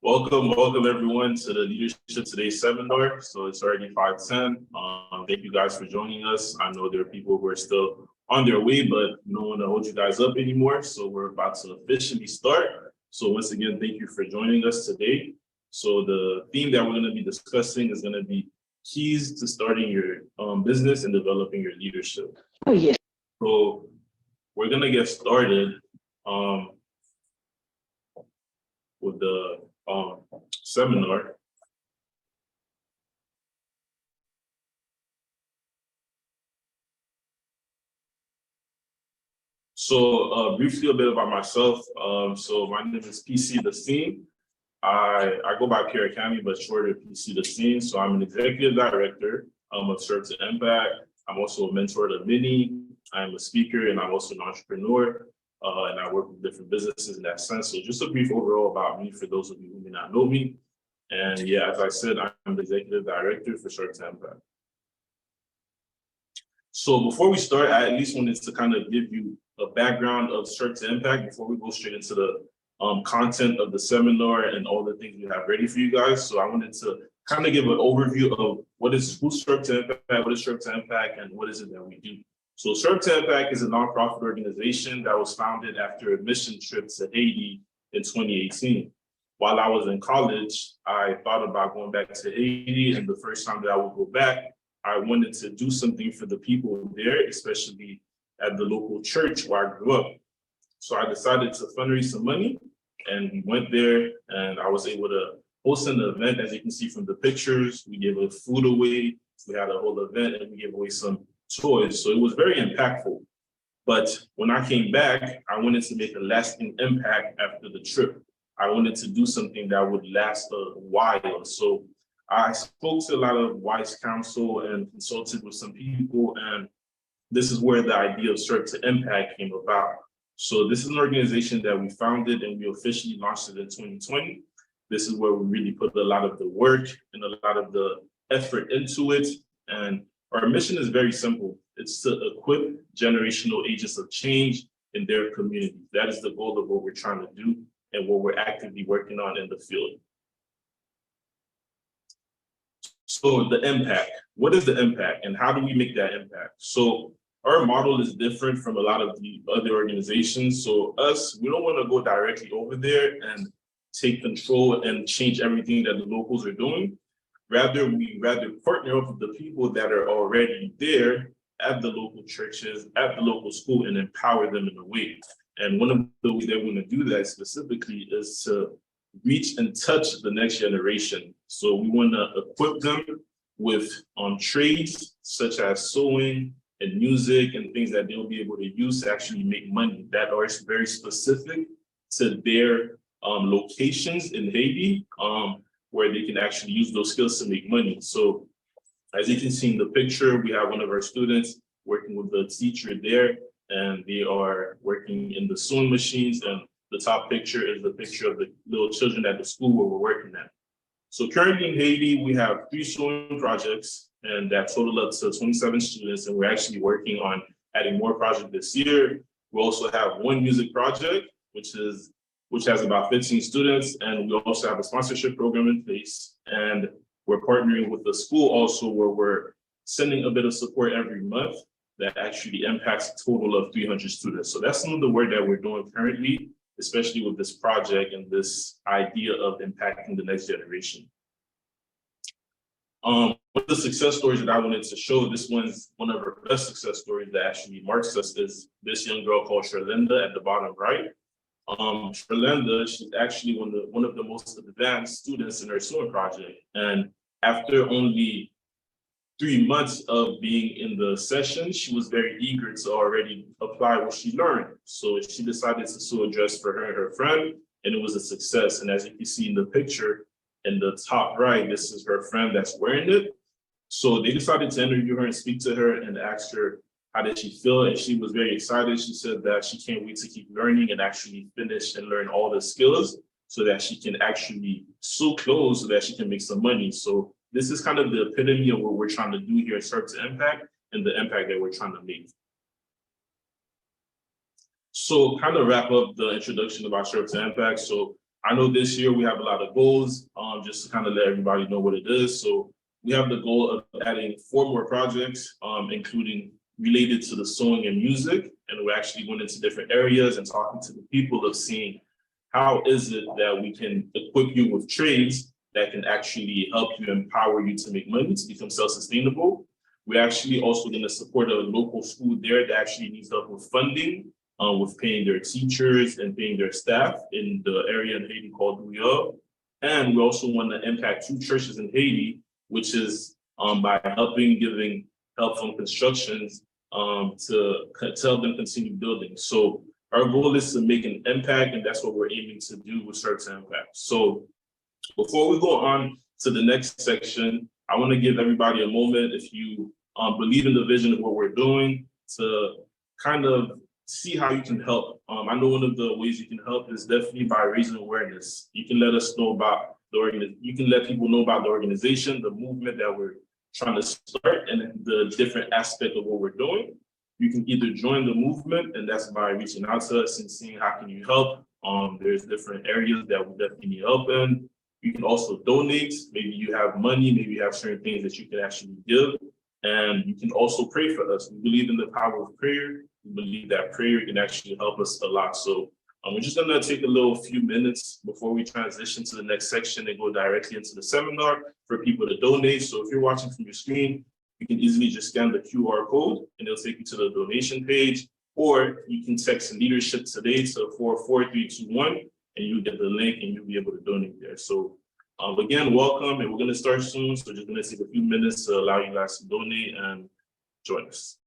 Welcome everyone to the Leadership Today seminar. So it's already 5:10. Thank you guys for joining us. I know there are people who are still on their way, but we don't want to hold you guys up anymore. So we're about to officially start. So once again, thank you for joining us today. So the theme that we're going to be discussing is going to be keys to starting your business and developing your leadership. Oh, yes. So we're going to get started with the seminar. So briefly a bit about myself. So my name is PC Destine. I go by Pierre County, but shorter PC Destine. So I'm an executive director of Serve to Impact. I'm also a mentor to many. I'm a speaker and I'm also an entrepreneur. And I work with different businesses in that sense. So just a brief overall about me for those of you who may not know me. And yeah, as I said, I'm the executive director for Serve to Impact. So before we start, I at least wanted to kind of give you a background of Serve to Impact before we go straight into the content of the seminar and all the things we have ready for you guys. So I wanted to kind of give an overview of who's Serve to Impact, what is Serve to Impact, and what is it that we do. So Serve to Impact is a nonprofit organization that was founded after a mission trip to Haiti in 2018. While I was in college, I thought about going back to Haiti, and the first time that I would go back, I wanted to do something for the people there, especially at the local church where I grew up. So I decided to fundraise some money, and we went there, and I was able to host an event. As you can see from the pictures, we gave food away, we had a whole event, and we gave away some toys. So it was very impactful. But when I came back, I wanted to make a lasting impact after the trip. I wanted to do something that would last a while. So I spoke to a lot of wise counsel and consulted with some people, and this is where the idea of Serve to Impact came about. So this is an organization that we founded and we officially launched it in 2020. This is where we really put a lot of the work and a lot of the effort into it. And our mission is very simple. It's to equip generational agents of change in their community. That is the goal of what we're trying to do and what we're actively working on in the field. So the impact, what is the impact and how do we make that impact? So our model is different from a lot of the other organizations. So we don't want to go directly over there and take control and change everything that the locals are doing. Rather, we partner up with the people that are already there at the local churches, at the local school, and empower them in a way. And one of the ways that we want to do that specifically is to reach and touch the next generation. So we want to equip them with trades such as sewing and music and things that they'll be able to use to actually make money that are very specific to their locations in Haiti, where they can actually use those skills to make money. So as you can see in the picture, we have one of our students working with the teacher there, and they are working in the sewing machines. And the top picture is the picture of the little children at the school where we're working at. So currently in Haiti, we have 3 sewing projects, and that total up to 27 students, and we're actually working on adding more projects this year. We also have 1 music project, which has about 15 students, and we also have a sponsorship program in place. And we're partnering with the school also, where we're sending a bit of support every month that actually impacts a total of 300 students. So that's some of the work that we're doing currently, especially with this project and this idea of impacting the next generation. One of the success stories that I wanted to show, this one's one of our best success stories that actually marks us, is this young girl called Sherlinda at the bottom right. Sherlinda, she's actually one of the most advanced students in her sewing project. And after only 3 months of being in the session, she was very eager to already apply what she learned. So she decided to sew a dress for her and her friend, and it was a success. And as you can see in the picture in the top right, this is her friend that's wearing it. So they decided to interview her and speak to her and ask her, how did she feel? And she was very excited. She said that she can't wait to keep learning and actually finish and learn all the skills so that she can actually sew clothes so that she can make some money. So this is kind of the epitome of what we're trying to do here at Serve to Impact and the impact that we're trying to make. So kind of wrap up the introduction about Serve to Impact. So I know this year we have a lot of goals, just to kind of let everybody know what it is. So we have the goal of adding 4 more projects, including related to the sewing and music. And we're actually going into different areas and talking to the people of seeing how is it that we can equip you with trades that can actually help you, empower you to make money, to become self-sustainable. We're actually also going to support a local school there that actually needs help with funding, with paying their teachers and paying their staff in the area in Haiti called Guyot. And we also want to impact 2 churches in Haiti, which is by giving help from constructions to help them continue building. So our goal is to make an impact, and that's what we're aiming to do with Serve to Impact. So before we go on to the next section, I want to give everybody a moment, if you believe in the vision of what we're doing, to kind of see how you can help. I know one of the ways you can help is definitely by raising awareness. You can let us know about you can let people know about the organization, the movement that we're trying to start, and the different aspect of what we're doing. You can either join the movement, and that's by reaching out to us and seeing how can you help. There's different areas that we definitely need help in. You can also donate. Maybe you have money, maybe you have certain things that you can actually give. And you can also pray for us. We believe in the power of prayer. We believe that prayer can actually help us a lot. So we're just gonna take a few minutes before we transition to the next section and go directly into the seminar for people to donate. So if you're watching from your screen, you can easily just scan the QR code and it'll take you to the donation page, or you can text leadership today to 44321 and you get the link and you'll be able to donate there. So again, welcome, and we're gonna start soon. So just gonna take a few minutes to allow you guys to donate and join us.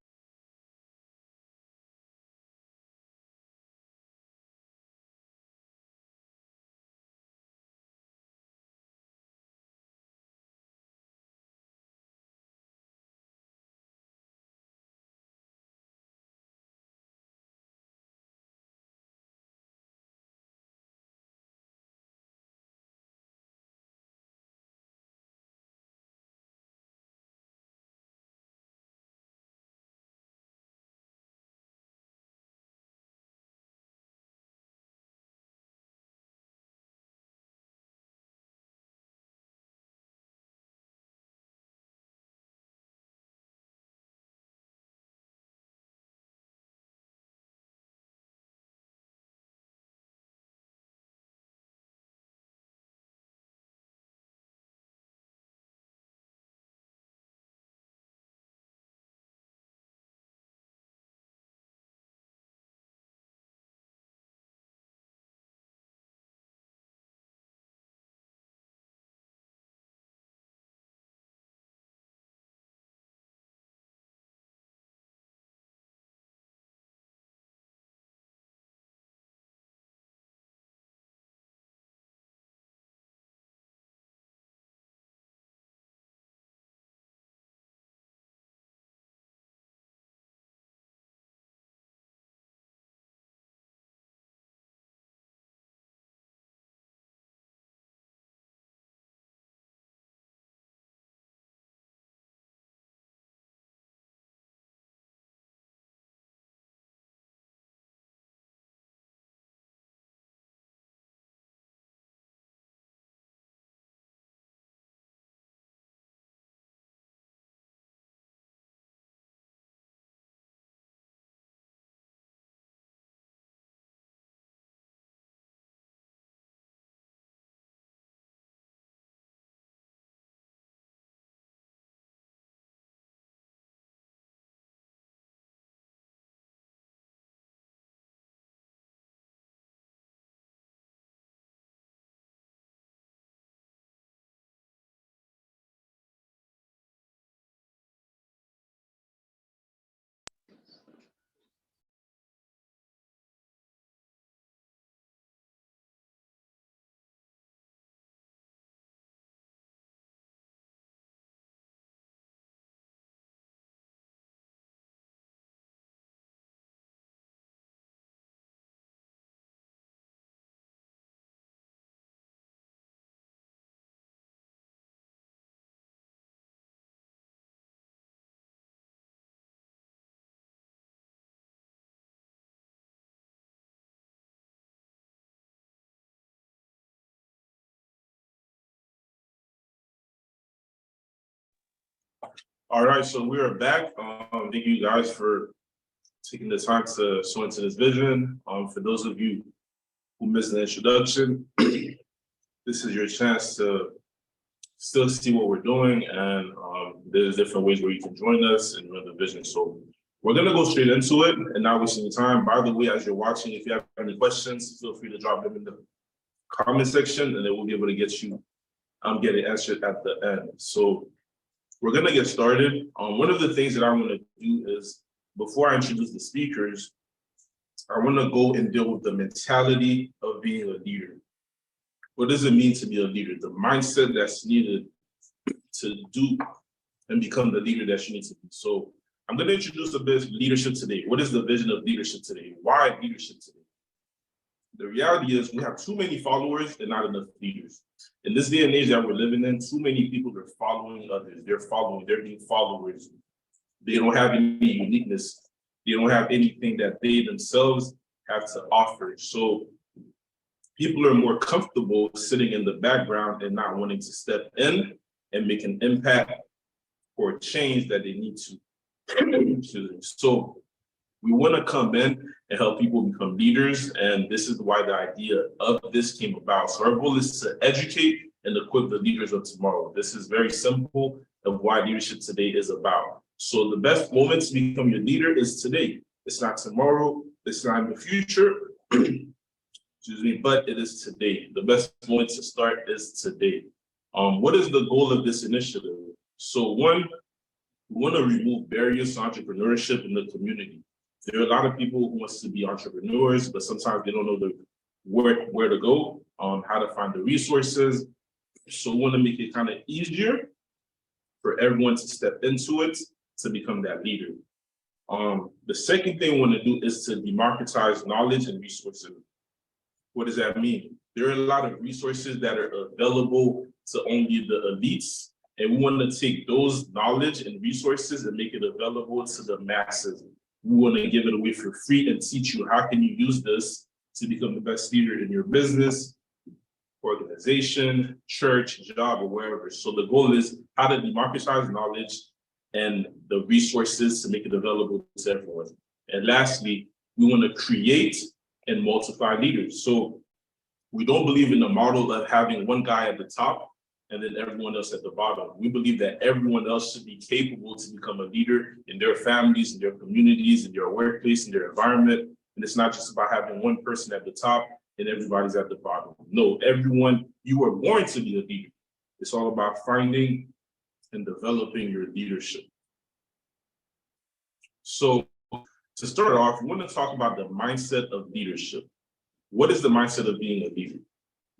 All right, so we are back. Thank you guys for taking the time to show into this vision. For those of you who missed the introduction, this is your chance to still see what we're doing, and there's different ways where you can join us and run the vision. So we're gonna go straight into it and not wasting your time. By the way, as you're watching, if you have any questions, feel free to drop them in the comment section, and then we'll be able to get it answered at the end. So we're gonna get started. One of the things that I want to do is, before I introduce the speakers, I want to go and deal with the mentality of being a leader. What does it mean to be a leader? The mindset that's needed to do and become the leader that you need to be. So I'm going to introduce a bit of leadership today. What is the vision of leadership today? Why leadership today? The reality is we have too many followers and not enough leaders. In this day and age that we're living in, too many people are following others. They're being followers. They don't have any uniqueness. They don't have anything that they themselves have to offer. So people are more comfortable sitting in the background and not wanting to step in and make an impact or change that they need to. So we want to come in and help people become leaders, and this is why the idea of this came about. So our goal is to educate and equip the leaders of tomorrow. This is very simple of why leadership today is about. So the best moment to become your leader is today. It's not tomorrow, it's not in the future, excuse me, but it is today. The best moment to start is today. What is the goal of this initiative? So one, we want to remove barriers to entrepreneurship in the community. There are a lot of people who wants to be entrepreneurs, but sometimes they don't know where to go, how to find the resources. So we want to make it kind of easier for everyone to step into it to become that leader. The second thing we want to do is to democratize knowledge and resources. What does that mean? There are a lot of resources that are available to only the elites, and we want to take those knowledge and resources and make it available to the masses. We want to give it away for free and teach you how can you use this to become the best leader in your business, organization, church, job, or wherever. So the goal is how to democratize knowledge and the resources to make it available to everyone. And lastly, we want to create and multiply leaders. So we don't believe in the model of having one guy at the top and then everyone else at the bottom. We believe that everyone else should be capable to become a leader in their families, in their communities, in their workplace, in their environment. And it's not just about having one person at the top and everybody's at the bottom. No, everyone, you were born to be a leader. It's all about finding and developing your leadership. So to start off, we want to talk about the mindset of leadership. What is the mindset of being a leader?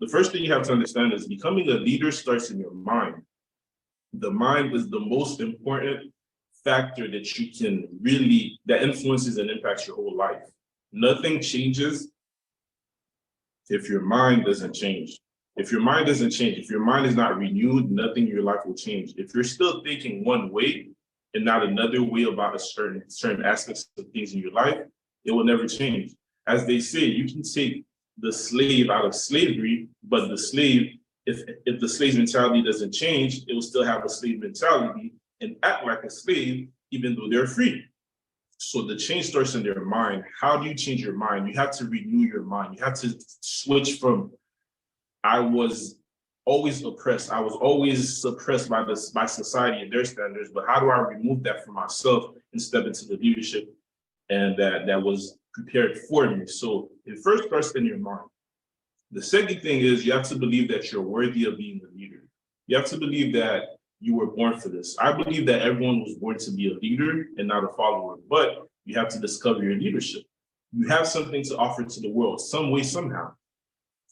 The first thing you have to understand is becoming a leader starts in your mind. The mind is the most important factor that you can really, that influences and impacts your whole life. Nothing changes if your mind doesn't change. If your mind doesn't change, if your mind is not renewed, nothing in your life will change. If you're still thinking one way and not another way about a certain aspects of things in your life, it will never change. As they say, you can take the slave out of slavery, but the slave, if the slave's mentality doesn't change, it will still have a slave mentality and act like a slave, even though they're free. So the change starts in their mind. How do you change your mind? You have to renew your mind. You have to switch from, I was always oppressed. I was always suppressed by society and their standards, but how do I remove that from myself and step into the leadership and that was prepared for me? So it first starts in your mind. The second thing is you have to believe that you're worthy of being a leader. You have to believe that you were born for this. I believe that everyone was born to be a leader and not a follower, but you have to discover your leadership. You have something to offer to the world, some way, somehow.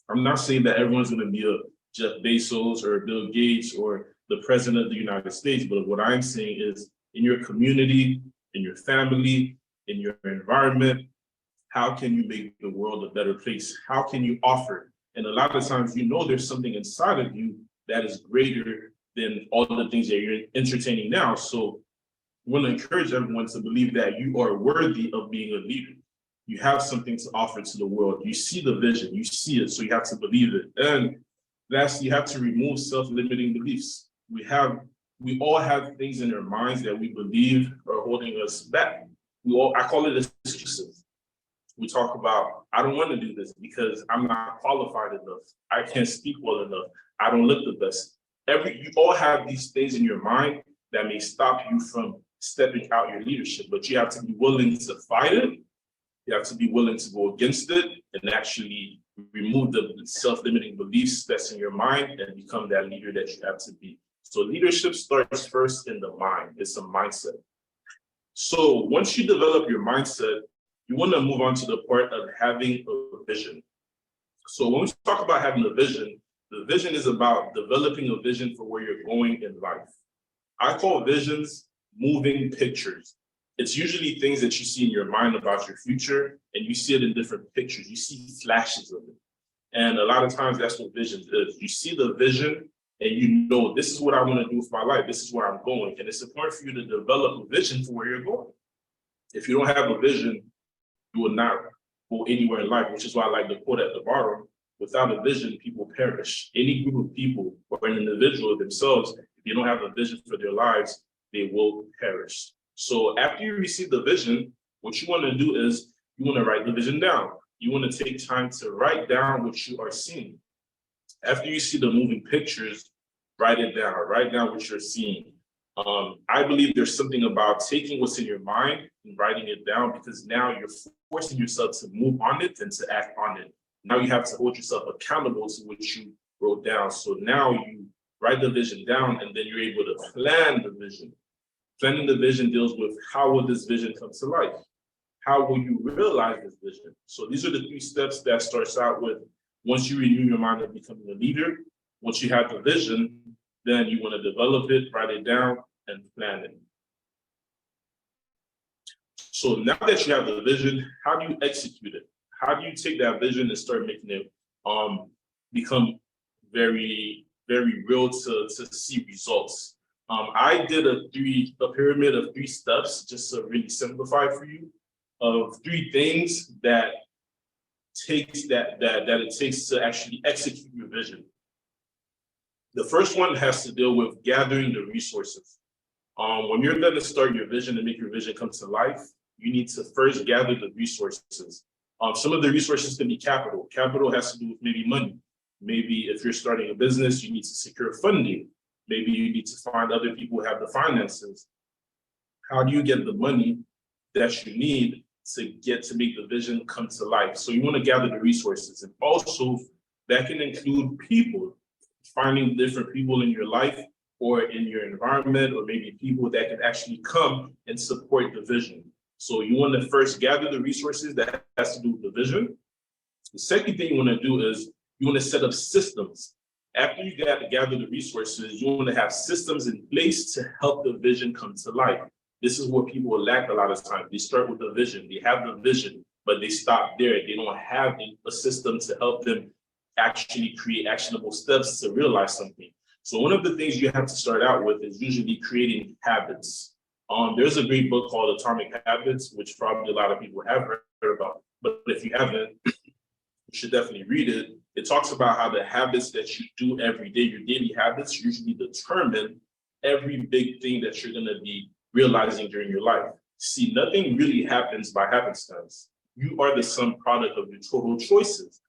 I'm not saying that everyone's going to be a Jeff Bezos or Bill Gates or the president of the United States, but what I'm saying is in your community, in your family, in your environment, how can you make the world a better place? How can you offer? And a lot of times, you know, there's something inside of you that is greater than all the things that you're entertaining now. So I want to encourage everyone to believe that you are worthy of being a leader. You have something to offer to the world. You see the vision, you see it, so you have to believe it. And lastly, you have to remove self-limiting beliefs. We have we all have things in our minds that we believe are holding us back. I call it excuses. We talk about, I don't want to do this because I'm not qualified enough. I can't speak well enough. I don't look the best. You all have these things in your mind that may stop you from stepping out your leadership, but you have to be willing to fight it. You have to be willing to go against it and actually remove the self-limiting beliefs that's in your mind and become that leader that you have to be. So leadership starts first in the mind. It's a mindset. So once you develop your mindset, you want to move on to the part of having a vision. So when we talk about having a vision, the vision is about developing a vision for where you're going in life. I call visions moving pictures. It's usually things that you see in your mind about your future, and you see it in different pictures. You see flashes of it. And a lot of times that's what vision is. You see the vision and you know, this is what I want to do with my life. This is where I'm going. And it's important for you to develop a vision for where you're going. If you don't have a vision, you will not go anywhere in life, which is why I like the quote at the bottom: without a vision, people perish. Any group of people or an individual themselves, if you don't have a vision for their lives, they will perish. So after you receive the vision, what you want to do is you want to write the vision down. You want to take time to write down what you are seeing. After you see the moving pictures, write it down. Write down what you're seeing. I believe there's something about taking what's in your mind and writing it down, because now you're forcing yourself to move on it and to act on it. Now you have to hold yourself accountable to what you wrote down. So now you write the vision down and then you're able to plan the vision. Planning the vision deals with how will this vision come to life? How will you realize this vision? So these are the 3 steps that starts out with, once you renew your mind of becoming a leader, once you have the vision, then you want to develop it, write it down, and plan it. So now that you have the vision, how do you execute it? How do you take that vision and start making it become very, very real to see results? I did a pyramid of 3 steps, just to really simplify for you, of 3 things that it takes to actually execute your vision. The first one has to deal with gathering the resources. When you're going to start your vision and make your vision come to life, you need to first gather the resources. Some of the resources can be capital. Capital has to do with maybe money. Maybe if you're starting a business, you need to secure funding. Maybe you need to find other people who have the finances. How do you get the money that you need to make the vision come to life? So you want to gather the resources. And also that can include people, finding different people in your life or in your environment, or maybe people that can actually come and support the vision. So you want to first gather the resources that has to do with the vision. The second thing you want to do is you want to set up systems. After you gather the resources, you want to have systems in place to help the vision come to life. This is what people lack a lot of times. They start with the vision, they have the vision, but they stop there. They don't have a system to help them actually create actionable steps to realize something. So one of the things you have to start out with is usually creating habits. There's a great book called Atomic Habits, which probably a lot of people have heard about. But if you haven't, you should definitely read it. It talks about how the habits that you do every day, your daily habits, usually determine every big thing that you're going to be realizing during your life. See, nothing really happens by happenstance. You are the sum product of your total choices.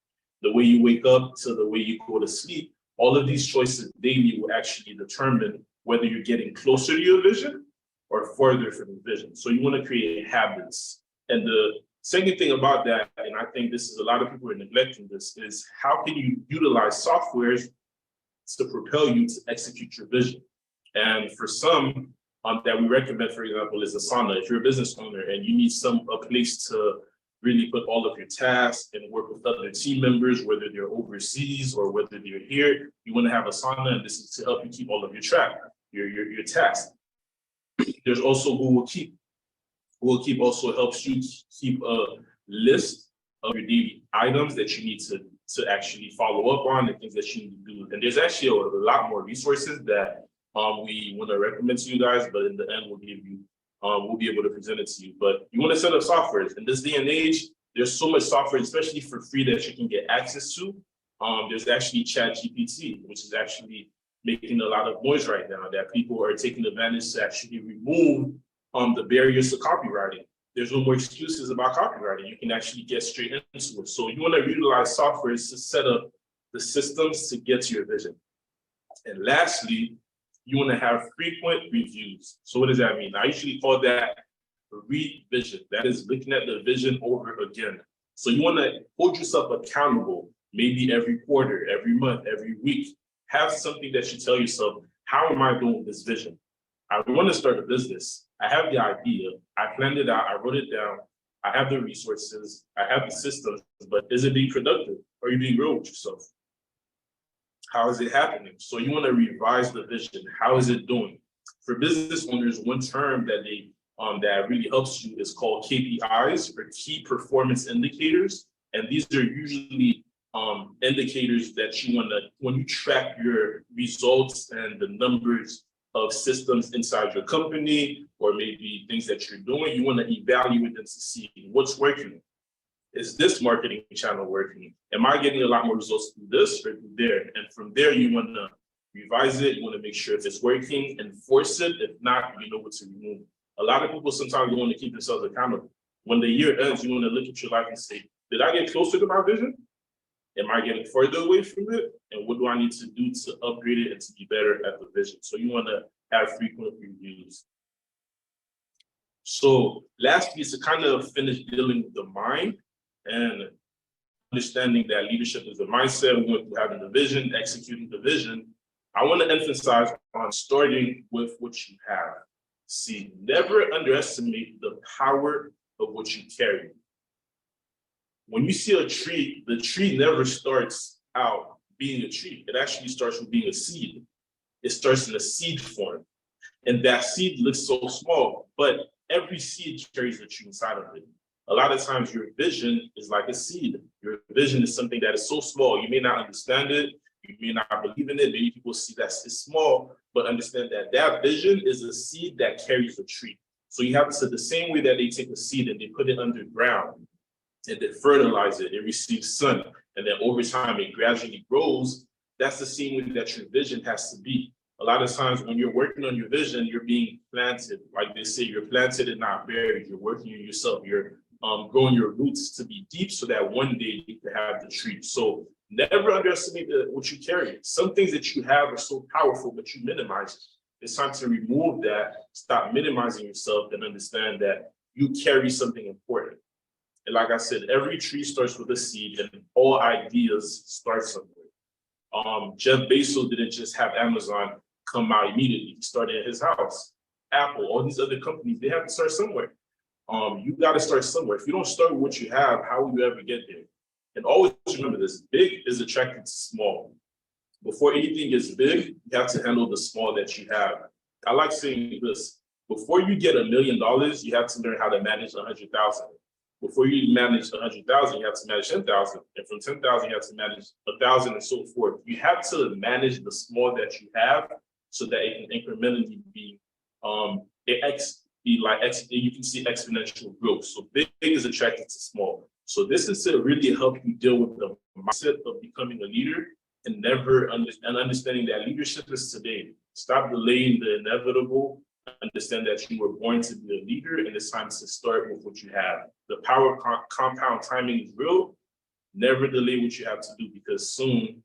The way you wake up to the way you go to sleep, all of these choices daily will actually determine whether you're getting closer to your vision or further from the vision. So you want to create habits. And the second thing about that, and I think this is a lot of people are neglecting this, is how can you utilize softwares to propel you to execute your vision? And for some that we recommend, for example, is Asana. If you're a business owner and you need a place to really put all of your tasks and work with other team members, whether they're overseas or whether they're here, you want to have Asana, and this is to help you keep all of your track, your tasks. There's also Google Keep. Google Keep also helps you keep a list of your daily items that you need to actually follow up on and things that you need to do. And there's actually a lot more resources that we want to recommend to you guys, but in the end, we'll be able to present it to you. But you want to set up softwares. In this day and age, there's so much software, especially for free, that you can get access to. There's actually ChatGPT, which is actually making a lot of noise right now, that people are taking advantage to actually remove the barriers to copywriting. There's no more excuses about copywriting. You can actually get straight into it. So you want to utilize software to set up the systems to get to your vision. And lastly, you want to have frequent reviews. So what does that mean? I usually call that revision. That is looking at the vision over again. So you want to hold yourself accountable, maybe every quarter, every month, every week. Have something that you tell yourself, how am I doing with this vision? I want to start a business. I have the idea. I planned it out. I wrote it down. I have the resources. I have the systems, but is it being productive? Are you being real with yourself? How is it happening? So you want to revise the vision. How is it doing? For business owners, one term that that really helps you is called KPIs, or key performance indicators. And these are usually indicators that you want to, when you track your results and the numbers of systems inside your company, or maybe things that you're doing, you want to evaluate them to see what's working. Is this marketing channel working? Am I getting a lot more results through this or through there? And from there, you want to revise it. You want to make sure if it's working, enforce it. If not, you know what to remove. A lot of people sometimes want to keep themselves accountable. When the year ends, you want to look at your life and say, did I get closer to my vision? Am I getting further away from it? And what do I need to do to upgrade it and to be better at the vision? So you want to have frequent reviews. So lastly is to kind of finish dealing with the mind and understanding that leadership is a mindset. We went through having the vision, executing the vision. I want to emphasize on starting with what you have. See, never underestimate the power of what you carry. When you see a tree, the tree never starts out being a tree. It actually starts with being a seed. It starts in a seed form. And that seed looks so small, but every seed carries a tree inside of it. A lot of times your vision is like a seed. Your vision is something that is so small. You may not understand it. You may not believe in it. Many people see that it's small, but understand that that vision is a seed that carries a tree. So you have to, the same way that they take a seed and they put it underground and they fertilize it, it receives sun, and then over time it gradually grows. That's the same way that your vision has to be. A lot of times when you're working on your vision, you're being planted. Like they say, you're planted and not buried. You're working on yourself. You're growing your roots to be deep so that one day you can have the tree. So never underestimate what you carry. Some things that you have are so powerful, but you minimize it. It's time to remove that, stop minimizing yourself, and understand that you carry something important. And like I said, every tree starts with a seed, and all ideas start somewhere. Jeff Bezos didn't just have Amazon come out immediately. He started at his house. Apple, all these other companies, they have to start somewhere. You got to start somewhere. If you don't start with what you have, how will you ever get there? And always remember this, big is attracted to small. Before anything gets big, you have to handle the small that you have. I like saying this, before you get $1 million, you have to learn how to manage 100,000. Before you manage 100,000, you have to manage 10,000. And from 10,000, you have to manage 1,000 and so forth. You have to manage the small that you have so that it can incrementally be, you can see exponential growth. So big is attracted to small. So this is to really help you deal with the mindset of becoming a leader and understanding that leadership is today. Stop delaying the inevitable. Understand that you were born to be a leader, and it's time to start with what you have. The power of compound timing is real. Never delay what you have to do, because soon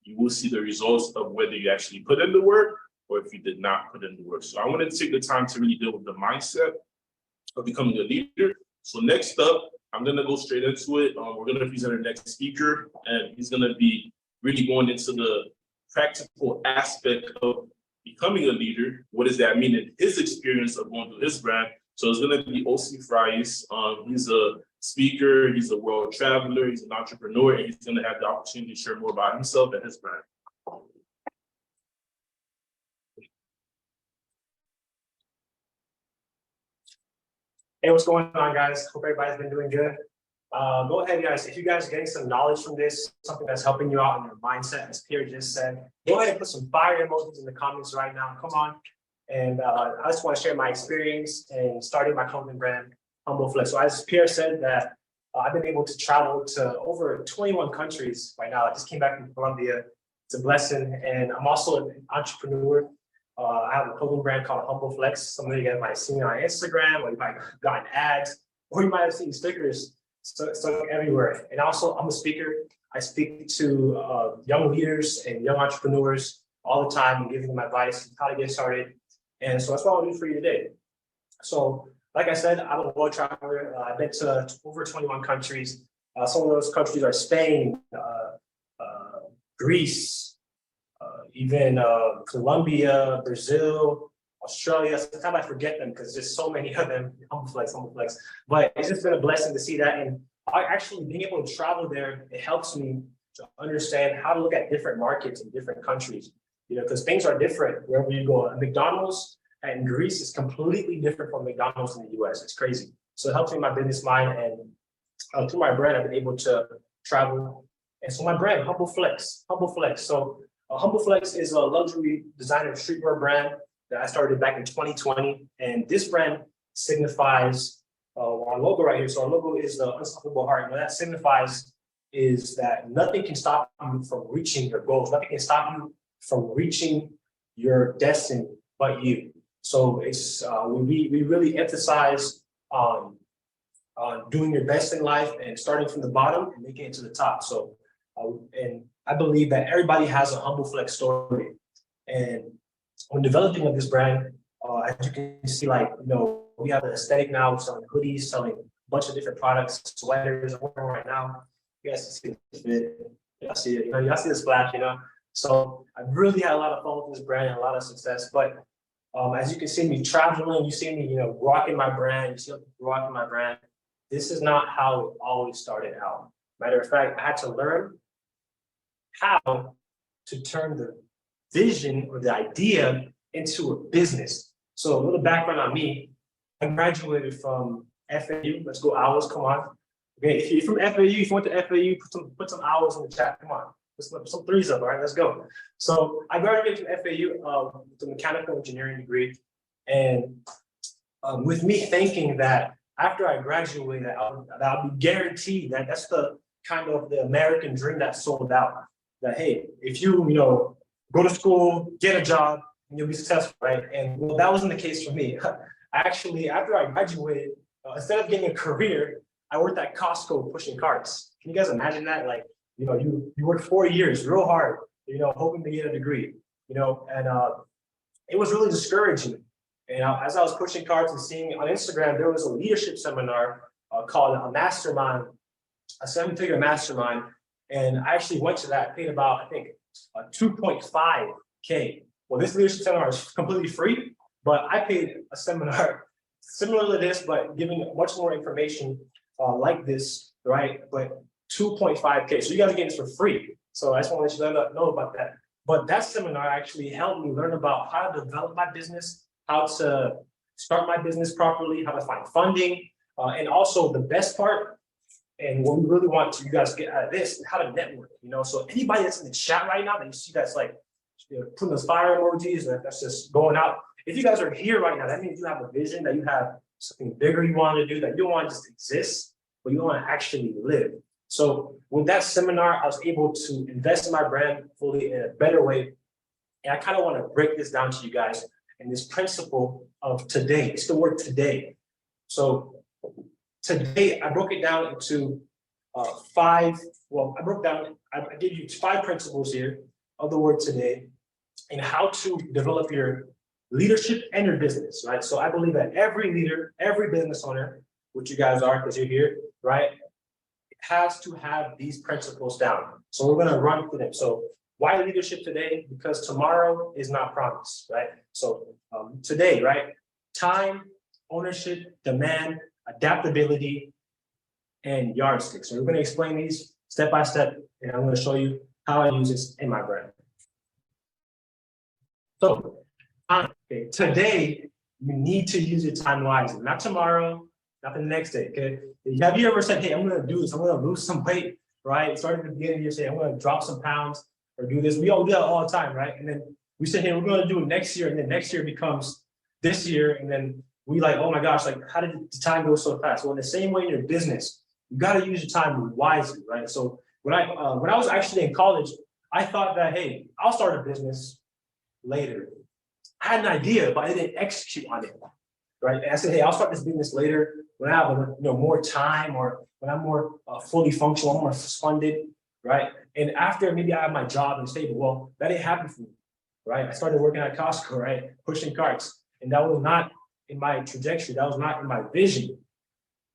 you will see the results of whether you actually put in the work or if you did not put in the work. So I wanted to take the time to really deal with the mindset of becoming a leader. So next up, I'm going to go straight into it. We're going to present our next speaker, and he's going to be really going into the practical aspect of becoming a leader. What does that mean in his experience of going through his brand? So it's going to be OC Fries. He's a speaker, he's a world traveler, he's an entrepreneur, and he's going to have the opportunity to share more about himself and his brand. Hey, what's going on, guys? Hope everybody's been doing good. Go ahead, guys. If you guys are getting some knowledge from this, something that's helping you out in your mindset, as Pierre just said, go ahead and put some fire emojis in the comments right now. Come on. And I just want to share my experience in starting my clothing brand, Humble Flex. So as Pierre said, that I've been able to travel to over 21 countries right now. I just came back from Colombia It's a blessing. And I'm also an entrepreneur. I have a clothing brand called Humble Flex. Some of you guys might have seen it on Instagram, or you might have gotten ads, or you might have seen stickers stuck everywhere. And also, I'm a speaker. I speak to young leaders and young entrepreneurs all the time and giving them advice how to get started. And so that's what I'll do for you today. So, like I said, I'm a world traveler. I've been to over 21 countries. Some of those countries are Spain, Greece, even Colombia, Brazil, Australia. Sometimes I forget them because there's so many of them. Humble flex. But it's just been a blessing to see that. And I actually being able to travel there, it helps me to understand how to look at different markets in different countries. You know, because things are different wherever you go. McDonald's in Greece is completely different from McDonald's in the US. It's crazy. So it helps me in my business mind, and through my brand, I've been able to travel. And so my brand, Humble Flex. So Humble Flex is a luxury designer streetwear brand that I started back in 2020. And this brand signifies our logo right here. So our logo is the unstoppable heart. And what that signifies is that nothing can stop you from reaching your goals. Nothing can stop you from reaching your destiny but you. So it's we really emphasize on doing your best in life and starting from the bottom and making it to the top. So and I believe that everybody has a Humble Flex story. And when developing of this brand, as you can see, like, you know, we have an aesthetic now, selling hoodies, selling a bunch of different products, sweaters. I'm wearing right now. You guys see this fit. Y'all see it. You know, y'all see the splash. You know. So I've really had a lot of fun with this brand and a lot of success. But as you can see me traveling, you see me, you know, rocking my brand. You see me rocking my brand. This is not how it always started out. Matter of fact, I had to learn how to turn the vision or the idea into a business. So a little background on me. I graduated from FAU. Let's go Owls, come on. Okay, if you're from FAU, if you went to FAU, put some Owls in the chat, come on. Let's put some threes up, all right, let's go. So I graduated from FAU with a mechanical engineering degree. And with me thinking that after I graduated, I'll be guaranteed that that's the kind of the American dream that's sold out. That, hey, if you know, go to school, get a job, and you'll be successful, right? And well, that wasn't the case for me. Actually, after I graduated, instead of getting a career, I worked at Costco pushing carts. Can you guys imagine that? Like, you know, you worked 4 years real hard, you know, hoping to get a degree, you know, and it was really discouraging. And as I was pushing carts and seeing on Instagram, there was a leadership seminar called a mastermind, a 7-figure mastermind. And I actually went to that, paid about, I think, 2.5K. Well, this leadership seminar is completely free, but I paid a seminar similar to this, but giving much more information like this, right? But 2.5K. So you guys are getting this for free. So I just want to let you know about that. But that seminar actually helped me learn about how to develop my business, how to start my business properly, how to find funding, and also the best part, and what we really want you guys to get out of this, how to network, you know? So anybody that's in the chat right now that you see that's like, you know, putting those fire emojis, that's just going out. If you guys are here right now, that means you have a vision, that you have something bigger you want to do, that you don't want to just exist, but you want to actually live. So with that seminar, I was able to invest in my brand fully in a better way. And I kind of want to break this down to you guys in this principle of today. It's the word today. So today, I broke it down into I gave you 5 principles here of the word today and how to develop your leadership and your business, right? So I believe that every leader, every business owner, which you guys are because you're here, right, has to have these principles down. So we're going to run through them. So why leadership today? Because tomorrow is not promised, right? So today, right, time, ownership, demand, adaptability, and yardstick. So we're going to explain these step by step, and I'm going to show you how I use this in my brand. So okay, today, you need to use your time wisely, not tomorrow, not the next day, okay? Have you ever said, hey, I'm going to do this, I'm going to lose some weight, right? Starting at the beginning of your say, I'm going to drop some pounds or do this. We all do that all the time, right? And then we say, hey, we're going to do it next year, and then next year becomes this year, and then we like, oh my gosh, like how did the time go so fast? Well, in the same way in your business, you got to use your time wisely, right? So when I was actually in college, I thought that, hey, I'll start a business later. I had an idea, but I didn't execute on it. Right? And I said, hey, I'll start this business later when I have more time, or when I'm more fully functional, I'm more funded, right? And after maybe I have my job and stable. Well, that didn't happen for me, right? I started working at Costco, right? Pushing carts. And that was not in my trajectory. That was not in my vision.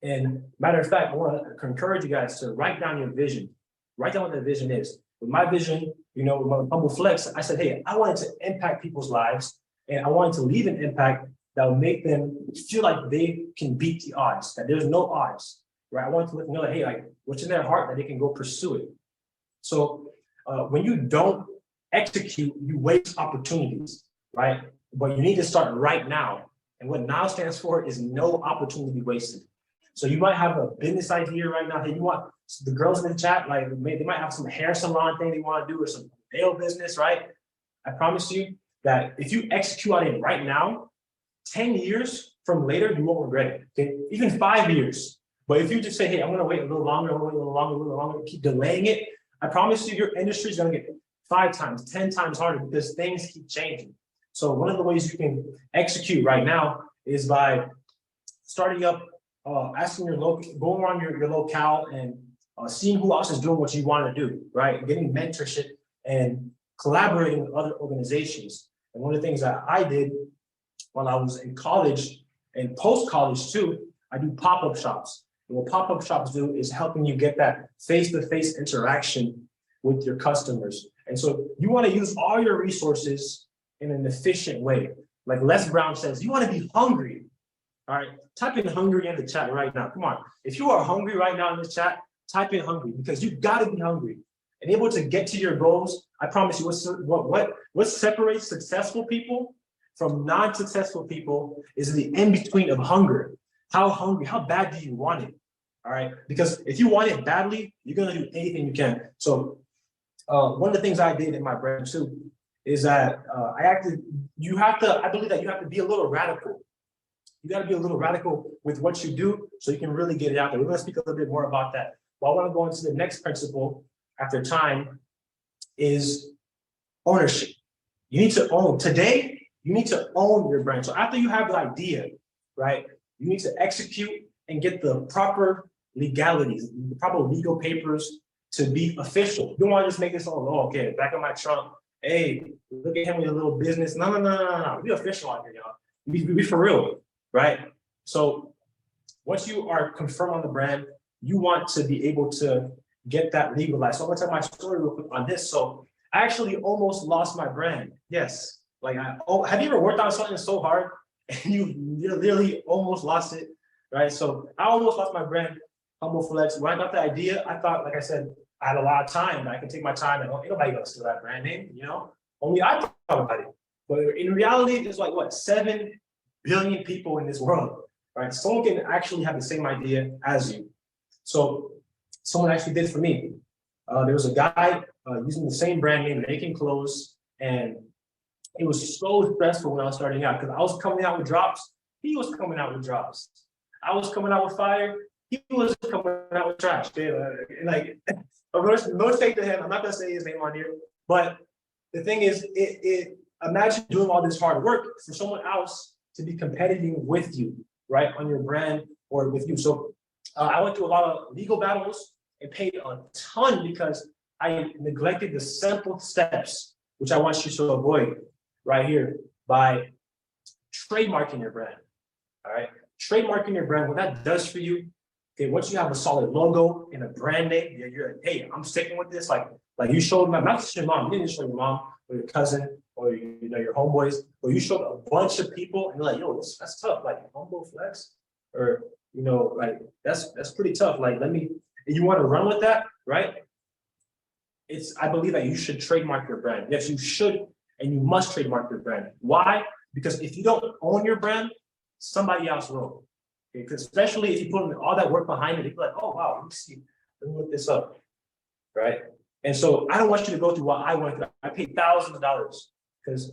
And matter of fact, I want to encourage you guys to write down your vision. Write down what the vision is. With my vision, with my Humble Flex, I said, hey, I wanted to impact people's lives, and I wanted to leave an impact that will make them feel like they can beat the odds, that there's no odds, right? I wanted to let them know that, hey, like, what's in their heart, that they can go pursue it. So when you don't execute, you waste opportunities, right? But you need to start right now. And what NOW stands for is no opportunity wasted. So you might have a business idea right now. Hey, you want the girls in the chat, like they might have some hair salon thing they want to do, or some nail business, right? I promise you that if you execute on it right now, 10 years from later, you won't regret it. Okay? Even 5 years. But if you just say, hey, I'm going to wait a little longer, I'm going to wait a little longer, keep delaying it, I promise you, your industry is going to get 5 times, 10 times harder, because things keep changing. So one of the ways you can execute right now is by starting up, asking your local, going around your locale and seeing who else is doing what you want to do, right? Getting mentorship and collaborating with other organizations. And one of the things that I did while I was in college and post-college too, I do pop-up shops. And what pop-up shops do is helping you get that face-to-face interaction with your customers. And so you want to use all your resources in an efficient way. Like Les Brown says, you want to be hungry. All right, type in hungry in the chat right now. Come on. If you are hungry right now in the chat, type in hungry, because you've got to be hungry and able to get to your goals. I promise you, what separates successful people from non-successful people is the in-between of hunger. How hungry, how bad do you want it? All right, because if you want it badly, you're gonna do anything you can. So one of the things I did in my brand too is that I believe that you have to be a little radical. You got to be a little radical with what you do so you can really get it out there. We're going to speak a little bit more about that. But I want to go into the next principle after time is ownership. You need to own. Today, you need to own your brand. So after you have the idea, right, you need to execute and get the proper legalities, the proper legal papers to be official. You don't want to just make this all, oh, okay, back of my trunk. Hey, look at him with a little business. No. Be official out here, y'all. Be for real. Right? So once you are confirmed on the brand, you want to be able to get that legalized. So I'm gonna tell my story real quick on this. So I actually almost lost my brand. Yes. Like, have you ever worked on something so hard and you literally almost lost it? Right? So I almost lost my brand, Humble Flex. When I got the idea, I thought, like I said, I had a lot of time. I can take my time and ain't nobody gonna steal that brand name, Only I thought about it. But in reality, there's like what, 7 billion people in this world, right? Someone can actually have the same idea as you. So someone actually did for me. There was a guy using the same brand name, making clothes, and it was so stressful when I was starting out, because I was coming out with drops, he was coming out with drops. I was coming out with fire, he was coming out with trash. Like, no shade to him. I'm not gonna say his name on here, but the thing is, imagine doing all this hard work for someone else to be competing with you, right, on your brand or with you. So I went through a lot of legal battles and paid a ton because I neglected the simple steps, which I want you to avoid right here by trademarking your brand. All right, trademarking your brand, what that does for you, okay, once you have a solid logo and a brand name, you're like, hey, I'm sticking with this. Like you showed not just your mom, you didn't show your mom or your cousin or your homeboys, or you showed a bunch of people and you're like, yo, that's tough. Like Humble Flex, or like that's pretty tough. Like you want to run with that, right? I believe that you should trademark your brand. Yes, you should, and you must trademark your brand. Why? Because if you don't own your brand, somebody else will. Okay? Because especially if you put in all that work behind it, you're like, oh wow, let me look this up, right? And so I don't want you to go through what I went through. I paid thousands of dollars because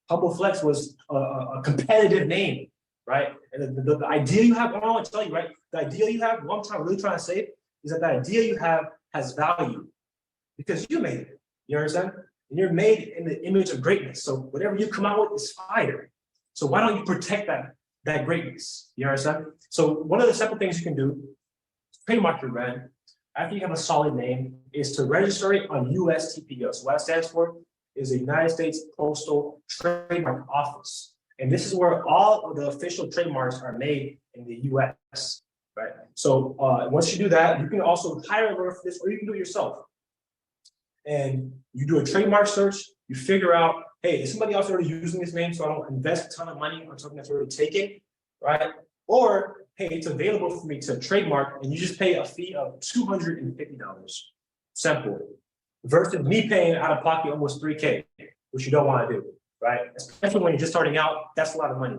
Humble Flex was a competitive name, right? And the idea you have, I want to tell you, right? The idea you have, what I'm really trying to say is that the idea you have has value because you made it. You understand? And you're made in the image of greatness. So whatever you come out with is fire. So why don't you protect that greatness? You understand? So one of the simple things you can do, trademark your brand, after you have a solid name, is to register it on USTPO. So what it stands for is the United States Postal Trademark Office. And this is where all of the official trademarks are made in the US, right? So once you do that, you can also hire a lawyer for this, or you can do it yourself. And you do a trademark search, you figure out, hey, is somebody else already using this name so I don't invest a ton of money on something that's already taken, right? Or, hey, it's available for me to trademark and you just pay a fee of $250. Simple. Versus me paying out of pocket almost $3K, which you don't want to do, right? Especially when you're just starting out, that's a lot of money.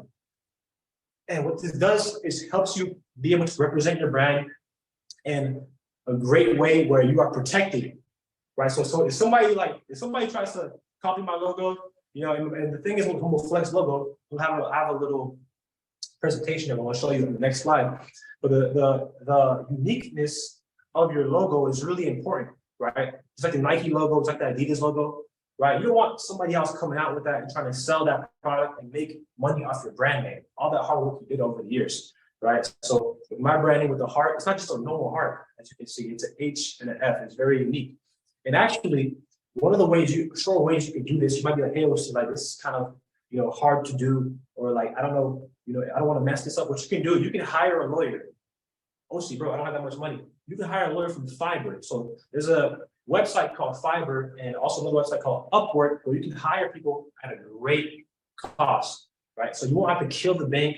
And what this does is helps you be able to represent your brand in a great way where you are protected, right? So if somebody tries to copy my logo, you know, and the thing is with HumbleFlex logo, we'll have a little presentation that we'll show you in the next slide. But the uniqueness of your logo is really important, right? It's like the Nike logo, it's like the Adidas logo, right? You don't want somebody else coming out with that and trying to sell that product and make money off your brand name, all that hard work you did over the years, right? So with my branding with the heart, it's not just a normal heart, as you can see, it's an H and an F, it's very unique. And actually, one of the ways you can do this, you might be like, hey, Lucy, like this is kind of, you know, hard to do, or like, I don't know, you know, I don't want to mess this up. What you can do, you can hire a lawyer. Oh, see, bro, I don't have that much money. You can hire a lawyer from Fiverr. So there's a website called Fiverr and also another website called Upwork where you can hire people at a great cost, right? So you won't have to kill the bank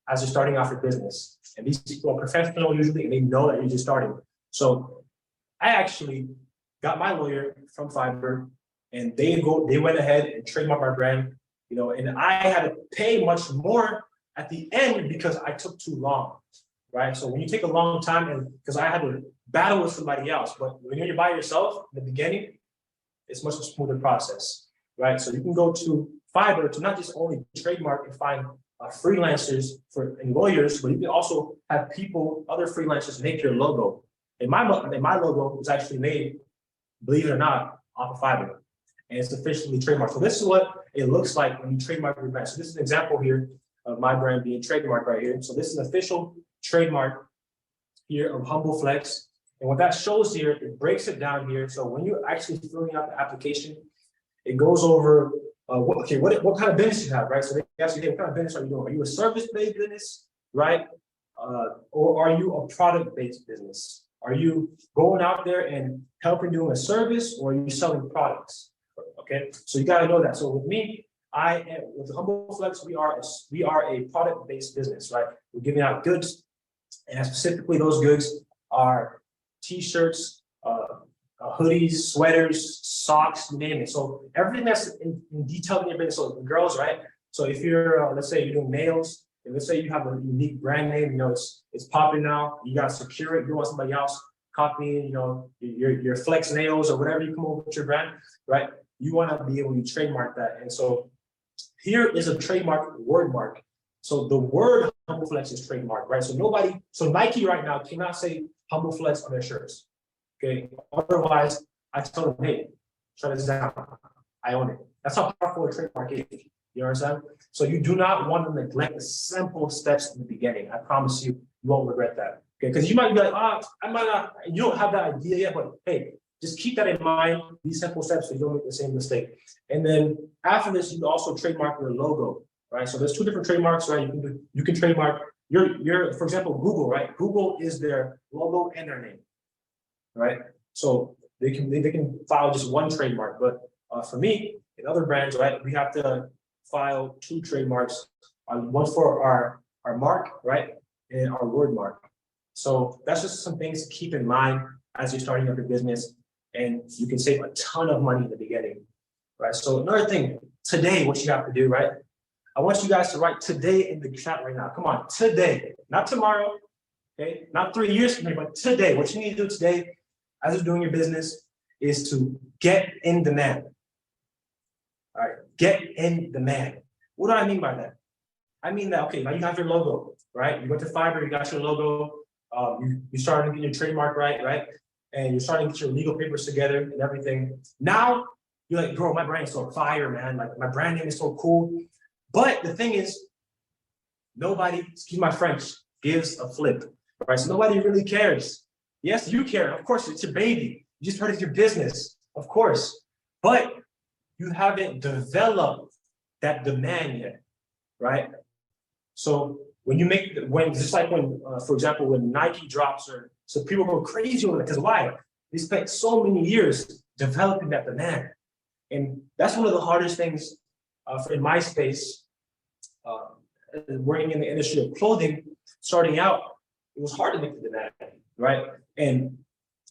as you're starting off your business. And these people are professional usually, and they know that you're just starting. So I actually got my lawyer from Fiverr, and they went ahead and trademarked my brand, you know, and I had to pay much more at the end because I took too long, right? So when you take a long time, and because I had to battle with somebody else, but when you're by yourself in the beginning, it's much a smoother process, right? So you can go to Fiverr to not just only trademark and find freelancers and lawyers, but you can also have people, other freelancers, make your logo. And my logo was actually made, believe it or not, off of Fiverr, and it's officially trademarked. So this is what it looks like when you trademark your brand. So this is an example here of my brand being trademarked right here. So this is an official trademark here of HumbleFlex. And what that shows here, it breaks it down here. So when you're actually filling out the application, it goes over what kind of business you have, right? So they ask you, hey, what kind of business are you doing? Are you a service-based business, right? Or are you a product-based business? Are you going out there and helping doing a service, or are you selling products? Okay, so you got to know that. So with me, with HumbleFlex, we are a product-based business, right? We're giving out goods, and specifically those goods are T-shirts, hoodies, sweaters, socks, you name it. So everything that's in detail in your business. So girls, right? So if you're, let's say you're doing nails, and let's say you have a unique brand name, you know, it's popping now, you got to secure it. You don't want somebody else copying, you know, your Flex nails or whatever you come up with your brand, right? You want to be able to trademark that. And so here is a trademark word mark. So the word HumbleFlex is trademarked, right? So Nike right now cannot say HumbleFlex on their shirts. Okay. Otherwise, I tell them, hey, shut this down. I own it. That's how powerful a trademark is. You understand? So you do not want to neglect the simple steps in the beginning. I promise you, you won't regret that. Okay, because you might be like, I might not, you don't have that idea yet, but hey, just keep that in mind, these simple steps so you don't make the same mistake. And then after this, you also trademark your logo, right? So there's two different trademarks, right? You can trademark your, for example, Google, right? Google is their logo and their name, right? So they can file just one trademark, but for me, in other brands, right, we have to file two trademarks, one for our mark, right, and our word mark. So that's just some things to keep in mind as you're starting up your business, and you can save a ton of money in the beginning, right? So another thing, today, what you have to do, right? I want you guys to write today in the chat right now. Come on, today, not tomorrow, okay? Not 3 years from here, but today. What you need to do today as you're doing your business is to get in demand. All right, get in demand. What do I mean by that? I mean that, okay, now you have your logo, right? You went to Fiverr, you got your logo, you started to get your trademark right? And you're starting to get your legal papers together and everything. Now You're like, bro, my brand is so fire, man. Like my brand name is so cool. But the thing is, nobody, excuse my French, gives a flip, right? So nobody really cares. Yes, you care. Of course, it's your baby. You just heard it's your business, of course. But you haven't developed that demand yet, right? So when you make, just like when, for example, when Nike drops, or so people go crazy over it, because why? They spent so many years developing that demand. And that's one of the hardest things in my space, working in the industry of clothing, starting out, it was hard to make the demand, right? And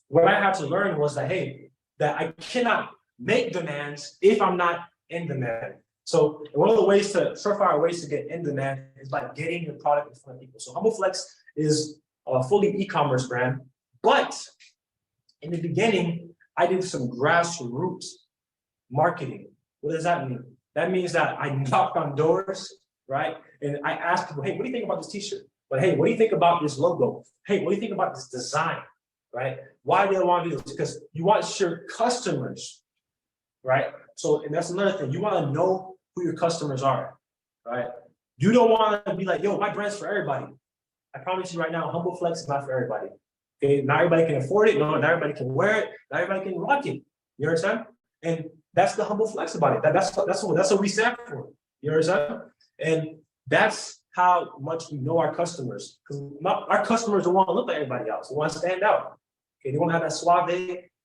what I had to learn was that, hey, that I cannot make demands if I'm not in demand. So one of the ways to, surefire ways to get in demand is by getting your product in front of people. So Humble Flex is a fully e-commerce brand, but in the beginning, I did some grassroots marketing. What does that mean? That means that I knocked on doors, right? And I asked people, hey, what do you think about this t-shirt? But hey, what do you think about this logo? Hey, what do you think about this design, right? Why do I want to do this? Because you want your customers, right? So, and that's another thing. You want to know who your customers are, right? You don't want to be like, yo, my brand's for everybody. I promise you right now, Humble Flex is not for everybody. Okay, not everybody can afford it. No, not everybody can wear it. Not everybody can rock it. You understand? And that's the Humble Flex about it. That's what we stand for. You understand? And that's how much we know our customers. Because our customers don't want to look like everybody else. They want to stand out. Okay, they want to have that suave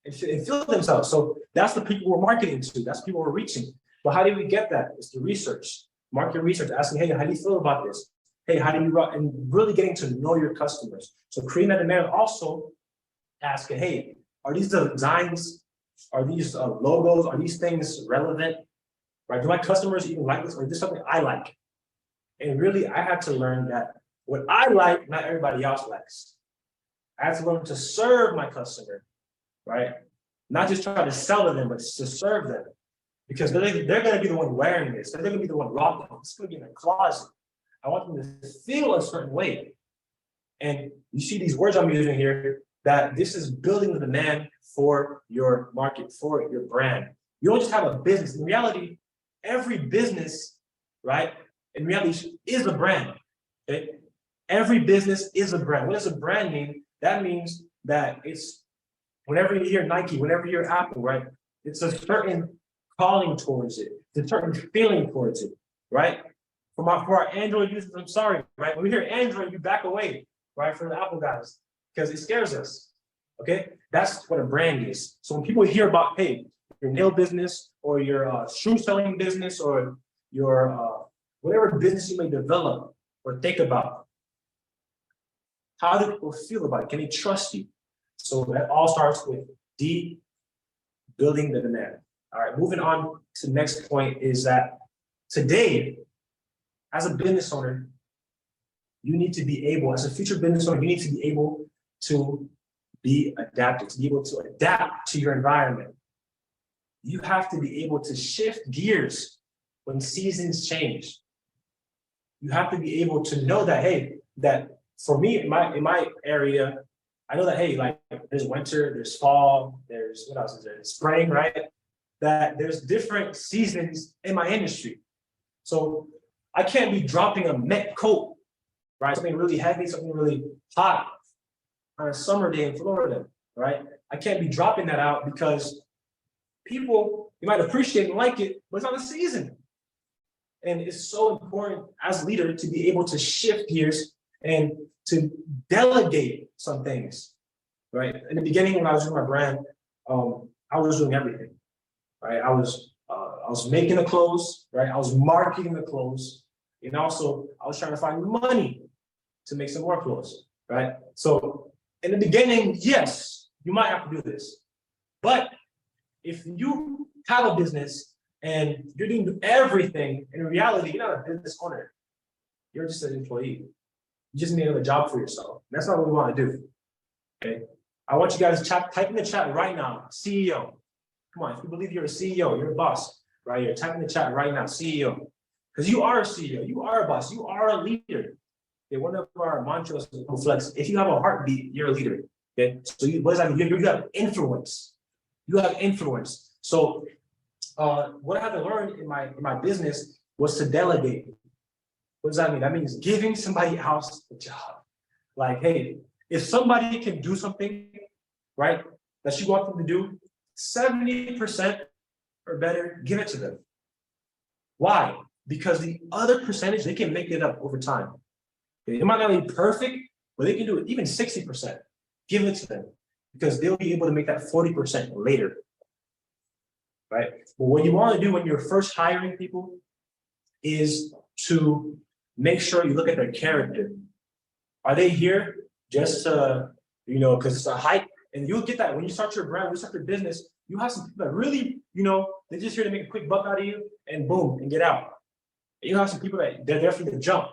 and feel themselves. So that's the people we're marketing to. That's the people we're reaching. But how do we get that? It's the research, market research, asking, hey, how do you feel about this? Hey, how do you rock? And really getting to know your customers. So creating that demand, also asking, hey, are these designs, are these logos, are these things relevant? Right? Do my customers even like this? Or is this something I like? And really, I had to learn that what I like, not everybody else likes. I had to learn to serve my customer, right? Not just try to sell to them, but to serve them. Because they're going to be the one wearing this. They're going to be the one rocking it. It's going to be in the closet. I want them to feel a certain way. And you see these words I'm using here, that this is building the demand for your market, for your brand. You don't just have a business. In reality, every business, right, in reality is a brand. Okay? Every business is a brand. What does a brand mean? That means that it's, whenever you hear Nike, whenever you hear Apple, right, it's a certain calling towards it, it's a certain feeling towards it, right? For our Android users, I'm sorry, right? When we hear Android, you back away, right, from the Apple guys, because it scares us, okay? That's what a brand is. So when people hear about, hey, your nail business or your shoe selling business or your whatever business you may develop or think about, how do people feel about it? Can they trust you? So that all starts with building the demand. All right, moving on to the next point is that today, as a business owner, you need to be able, as a future business owner, you need to be able to be adapted, to be able to adapt to your environment. You have to be able to shift gears when seasons change. You have to be able to know that, hey, that for me, in my area, I know that, hey, like there's winter, there's fall, there's, what else is there? Spring, right? That there's different seasons in my industry. So I can't be dropping a Met coat, right? Something really heavy, something really hot on a summer day in Florida, right? I can't be dropping that out because people, you might appreciate and like it, but it's not the season. And it's so important as a leader to be able to shift gears and to delegate some things, right? In the beginning, when I was doing my brand, I was doing everything, right? I was making the clothes, right? I was marketing the clothes, and also I was trying to find money to make some more clothes, right? So in the beginning, yes, you might have to do this, but if you have a business and you're doing everything, in reality, you're not a business owner. You're just an employee. You just need another job for yourself. That's not what we want to do. Okay. I want you guys to type in the chat right now, CEO. Come on, if you believe you're a CEO, you're a boss, right? You're typing in the chat right now, CEO. Because you are a CEO, you are a boss, you are a leader. Okay, one of our mantras reflects, if you have a heartbeat, you're a leader. Okay, so what does that mean? You have influence. You have influence. So what I had to learn in my business was to delegate. What does that mean? That means giving somebody else a job. Like, hey, if somebody can do something, right, that you want them to do, 70% or better, give it to them. Why? Because the other percentage, they can make it up over time. Okay? It might not be perfect, but they can do it even 60%. Give it to them because they'll be able to make that 40% later. Right? But what you want to do when you're first hiring people is to make sure you look at their character. Are they here just to, because it's a hype? And you'll get that when you start your brand, when you start your business, you have some people that really, they're just here to make a quick buck out of you and boom, and get out. And you have some people that they're there from the jump.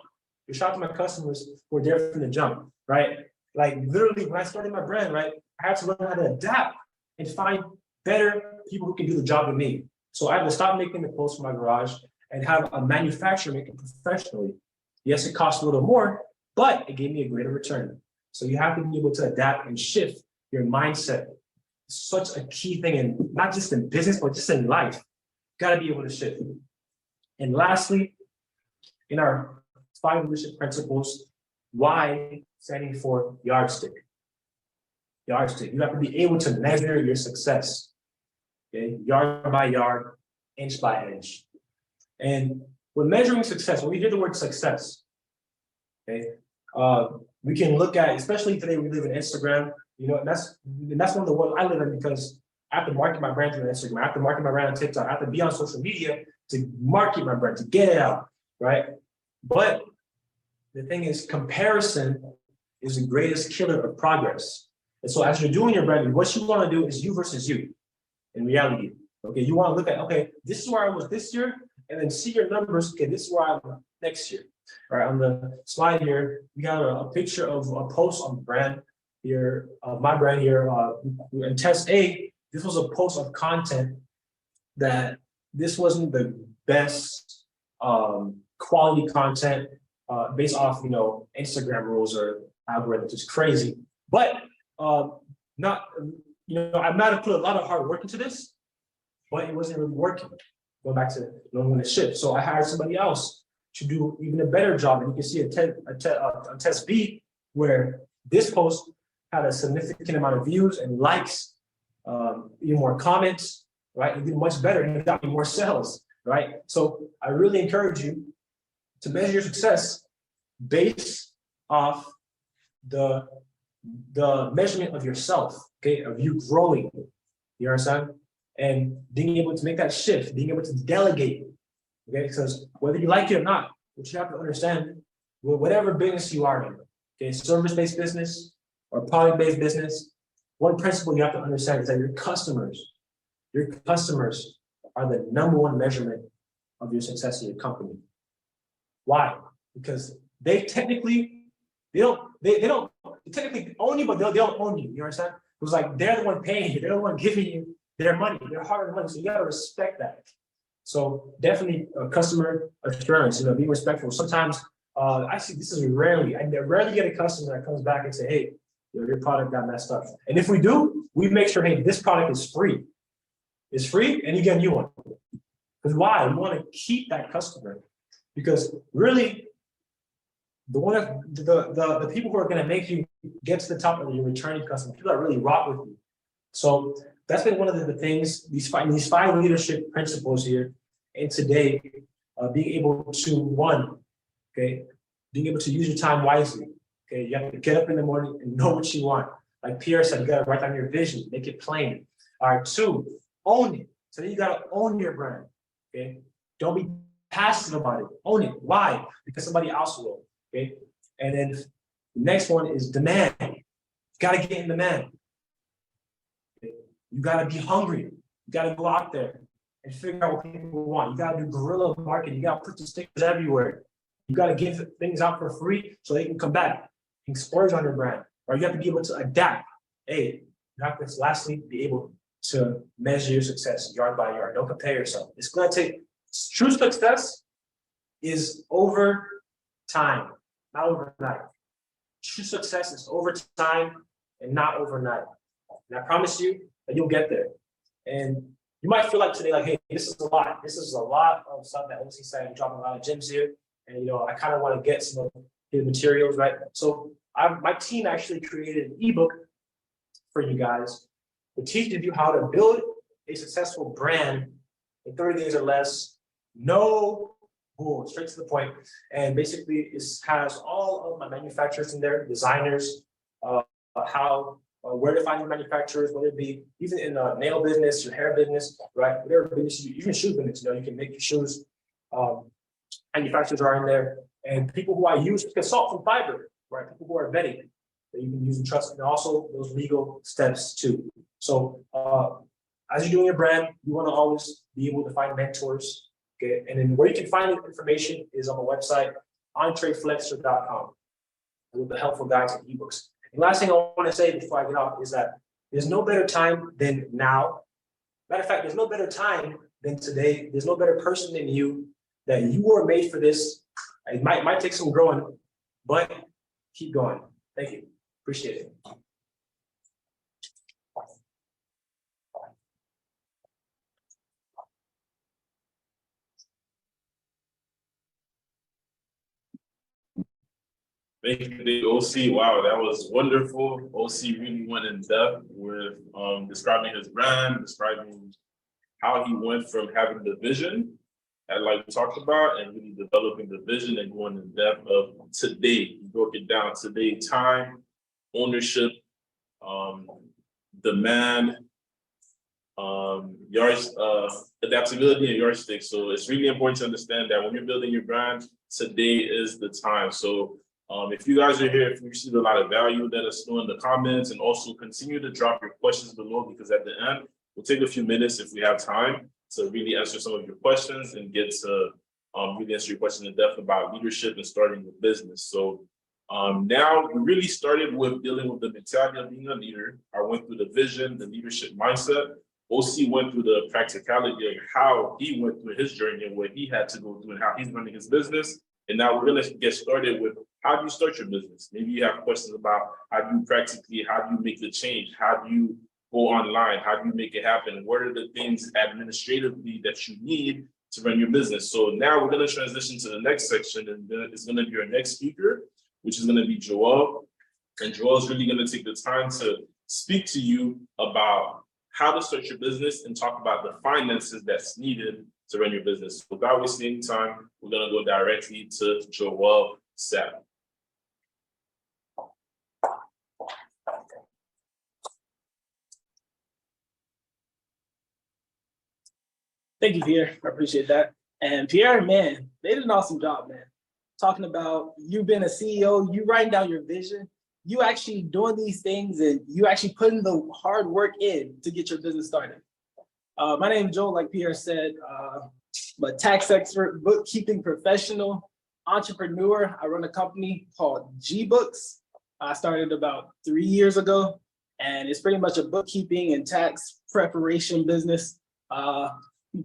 You shout to my customers who are there from the jump, right? Like literally when I started my brand, right, I had to learn how to adapt and find better people who can do the job with me. So I had to stop making the clothes for my garage and have a manufacturer make it professionally. Yes, it costs a little more, but it gave me a greater return. So you have to be able to adapt and shift your mindset. It's such a key thing, and not just in business, but just in life. You got to be able to shift. And lastly, in our 5 leadership principles, why standing for yardstick. Yardstick. You have to be able to measure your success. Okay, yard by yard, inch by inch. And when measuring success, when we hear the word success, okay, we can look at, especially today we live in Instagram, and that's one of the world I live in because I have to market my brand through Instagram. I have to market my brand on TikTok. I have to be on social media to market my brand, to get it out, right? But the thing is, comparison is the greatest killer of progress. And so as you're doing your branding, what you want to do is you versus you in reality. Okay, you want to look at, okay, this is where I was this year, and then see your numbers. Okay, this is where I'm next year. All right, on the slide here, we got a picture of a post on the brand here, my brand here, in test A. This was a post of content that this wasn't the best quality content based off, Instagram rules or algorithms. It's crazy, but not, I might have put a lot of hard work into this, but it wasn't really working. Go back to knowing when to shift. So I hired somebody else to do even a better job. And you can see a test B where this post had a significant amount of views and likes, even more comments, right? It did much better and it got me more sales, right? So I really encourage you to measure your success based off the measurement of yourself, okay, of you growing. You understand? And being able to make that shift, being able to delegate, okay? Because whether you like it or not, what you have to understand, whatever business you are in, okay, service-based business or product-based business, one principle you have to understand is that your customers are the #1 measurement of your success in your company. Why? Because they don't technically own you, but they don't own you. You understand? It was like they're the one paying you, they're the one giving you their money, their hard-earned money. So you gotta respect that. So definitely customer assurance, being respectful. Sometimes I see this is rarely, I rarely get a customer that comes back and say, hey, your product got messed up. And if we do, we make sure, hey, this product is free. It's free and you get a new one. Because why? We want to keep that customer. Because really, the people who are going to make you get to the top of your returning customer, people that really rock with you. So that's been one of the things, these five leadership principles here. And today, being able to, being able to use your time wisely. Okay, you have to get up in the morning and know what you want. Like Pierre said, you got to write down your vision, make it plain. All right, 2, own it. So then you got to own your brand. Okay, don't be passive about it. Own it. Why? Because somebody else will. Okay, and then the next one is demand. You got to get in demand. Okay? You got to be hungry. You got to go out there and figure out what people want. You got to do guerrilla marketing. You got to put the stickers everywhere. You got to give things out for free so they can come back and splurge on your brand. Or you have to be able to adapt. Hey, you have to lastly be able to measure your success yard by yard. Don't compare yourself. It's going to take, true success is over time, not overnight. True success is over time and not overnight. And I promise you that you'll get there. And You might feel like today, like, hey, this is a lot. This is a lot of stuff that OC said. I'm dropping a lot of gems here. And, I kind of want to get some of the materials, right? So my team actually created an ebook for you guys that teaches you how to build a successful brand in 30 days or less. No bull, straight to the point. And basically, it has all of my manufacturers in there, designers, where to find your manufacturers, whether it be even in the nail business, your hair business, right? Whatever business, even shoe business, you can make your shoes. Manufacturers are in there, and people who I use to consult from Fiverr, right? People who are vetted that you can use and trust, and also those legal steps too. So as you're doing your brand, you want to always be able to find mentors. Okay, and then where you can find the information is on the website entreflexer.com with the helpful guides and ebooks. The last thing I want to say before I get off is that there's no better time than now. Matter of fact, there's no better time than today. There's no better person than you, that you were made for this. It might take some growing, but keep going. Thank you. Appreciate it. Thank you, OC. Wow, that was wonderful. OC really went in depth with describing his brand, describing how he went from having the vision, like we talked about, and really developing the vision and going in depth of today. He broke it down today: time, ownership, demand, adaptability, and yardstick. So it's really important to understand that when you're building your brand, today is the time. So if you guys are here, if you received a lot of value, let us know in the comments, and also continue to drop your questions below, because at the end, we'll take a few minutes if we have time to really answer some of your questions and get to really answer your question in depth about leadership and starting a business. So now we really started with dealing with the mentality of being a leader. I went through the vision, the leadership mindset. OC went through the practicality of how he went through his journey and what he had to go through and how he's running his business. And now we're going to get started with how do you start your business? Maybe you have questions about how do you make the change? How do you go online? How do you make it happen? What are the things administratively that you need to run your business? So now we're going to transition to the next section, and then it's going to be our next speaker, which is going to be Joel. And Joel is really going to take the time to speak to you about how to start your business and talk about the finances that's needed to run your business. Without wasting any time, we're going to go directly to Joel Sapp. Thank you, Pierre. I appreciate that. And Pierre, man, they did an awesome job, man. Talking about you being a CEO, you writing down your vision, you actually doing these things, and you actually putting the hard work in to get your business started. My name is Joel, like Pierre said. I'm a tax expert, bookkeeping professional, entrepreneur. I run a company called G-Books. I started about 3 years ago, and it's pretty much a bookkeeping and tax preparation business.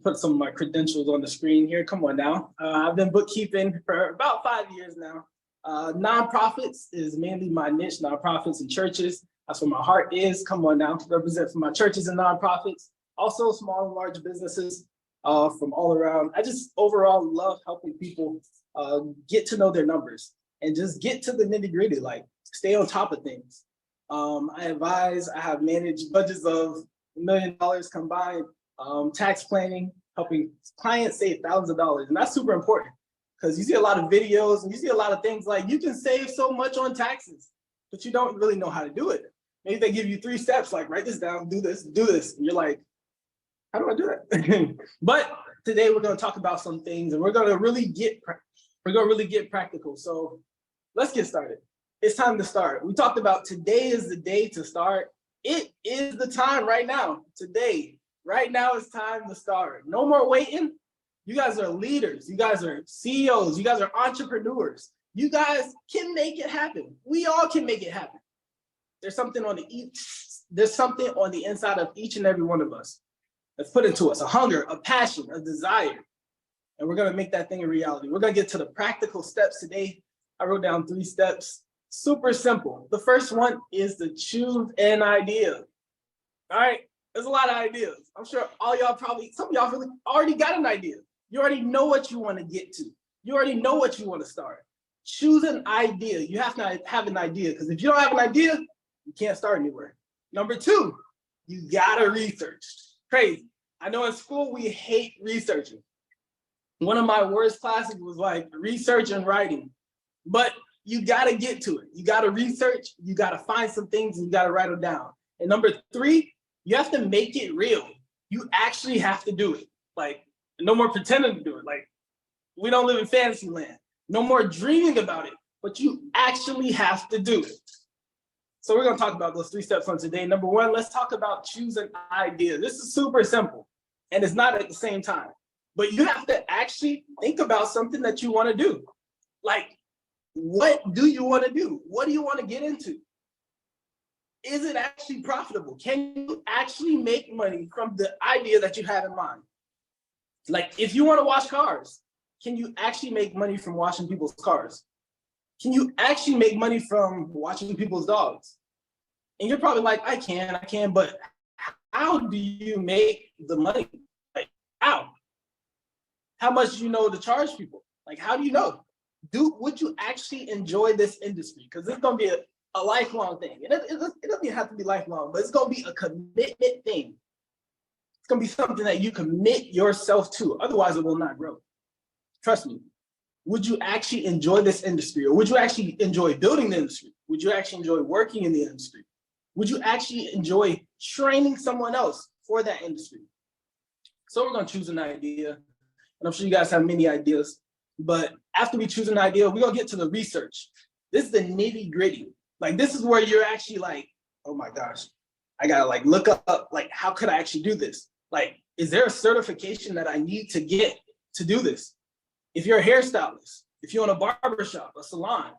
Put some of my credentials on the screen here. Come on now. I've been bookkeeping for about 5 years now. Nonprofits is mainly my niche, nonprofits and churches. That's where my heart is. Come on now, represent for my churches and nonprofits. Also small and large businesses from all around. I just overall love helping people get to know their numbers and just get to the nitty gritty, like stay on top of things. I have managed budgets of $1 million combined. Tax planning, helping clients save thousands of dollars. And that's super important because you see a lot of videos and you see a lot of things like you can save so much on taxes, but you don't really know how to do it. Maybe they give you 3 steps, like write this down, do this. And you're like, how do I do that? But today we're going to talk about some things and we're going to really get practical. So let's get started. It's time to start. We talked about today is the day to start. It is the time right now, today. Right now it's time to start. No more waiting. You guys are leaders. You guys are CEOs. You guys are entrepreneurs. You guys can make it happen. We all can make it happen. There's something on the inside of each and every one of us that's put into us, a hunger, a passion, a desire. And we're going to make that thing a reality. We're going to get to the practical steps today. I wrote down 3 steps. Super simple. The first one is to choose an idea. All right. There's a lot of ideas. I'm sure all y'all probably, some of y'all really already got an idea. You already know what you want to get to. You already know what you want to start. Choose an idea. You have to have an idea, because if you don't have an idea, you can't start anywhere. Number two, you gotta research. Crazy. I know in school we hate researching. One of my worst classes was like research and writing, but you gotta get to it. You gotta research, you gotta find some things, and you gotta write them down. And number three, you have to make it real. You actually have to do it. Like, no more pretending to do it. Like, we don't live in fantasy land. No more dreaming about it, but you actually have to do it. So we're gonna talk about those 3 steps on today. Number one, let's talk about choose an idea. This is super simple, and it's not at the same time, but you have to actually think about something that you wanna do. Like, what do you wanna do? What do you wanna get into? Is it actually profitable? Can you actually make money from the idea that you have in mind? Like, if you wanna wash cars, can you actually make money from washing people's cars? Can you actually make money from watching people's dogs? And you're probably like, I can, but how do you make the money? Like, how? How much do you know to charge people? Like, how do you know? Would you actually enjoy this industry? Because it's gonna be a lifelong thing. And it doesn't even have to be lifelong, but it's gonna be a commitment thing. It's gonna be something that you commit yourself to, otherwise it will not grow. Trust me. Would you actually enjoy this industry? Or would you actually enjoy building the industry? Would you actually enjoy working in the industry? Would you actually enjoy training someone else for that industry? So we're gonna choose an idea, and I'm sure you guys have many ideas, but after we choose an idea, we're gonna get to the research. This is the nitty gritty. Like, this is where you're actually like, oh my gosh, I gotta like look up, like, how could I actually do this? Like, is there a certification that I need to get to do this? If you're a hairstylist, if you own a barbershop, a salon,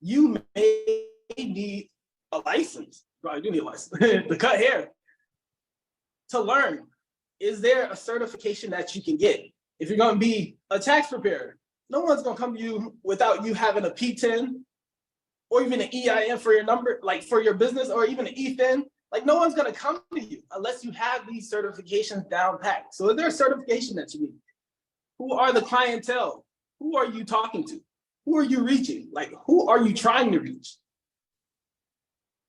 you may need a license. You probably do need a license to cut hair. To learn, is there a certification that you can get? If you're gonna be a tax preparer, no one's gonna come to you without you having a P10 or even an EIN for your number, like for your business, or even an EFIN. Like, no one's gonna come to you unless you have these certifications down packed. So is there a certification that you need? Who are the clientele? Who are you talking to? Who are you reaching? Like, who are you trying to reach?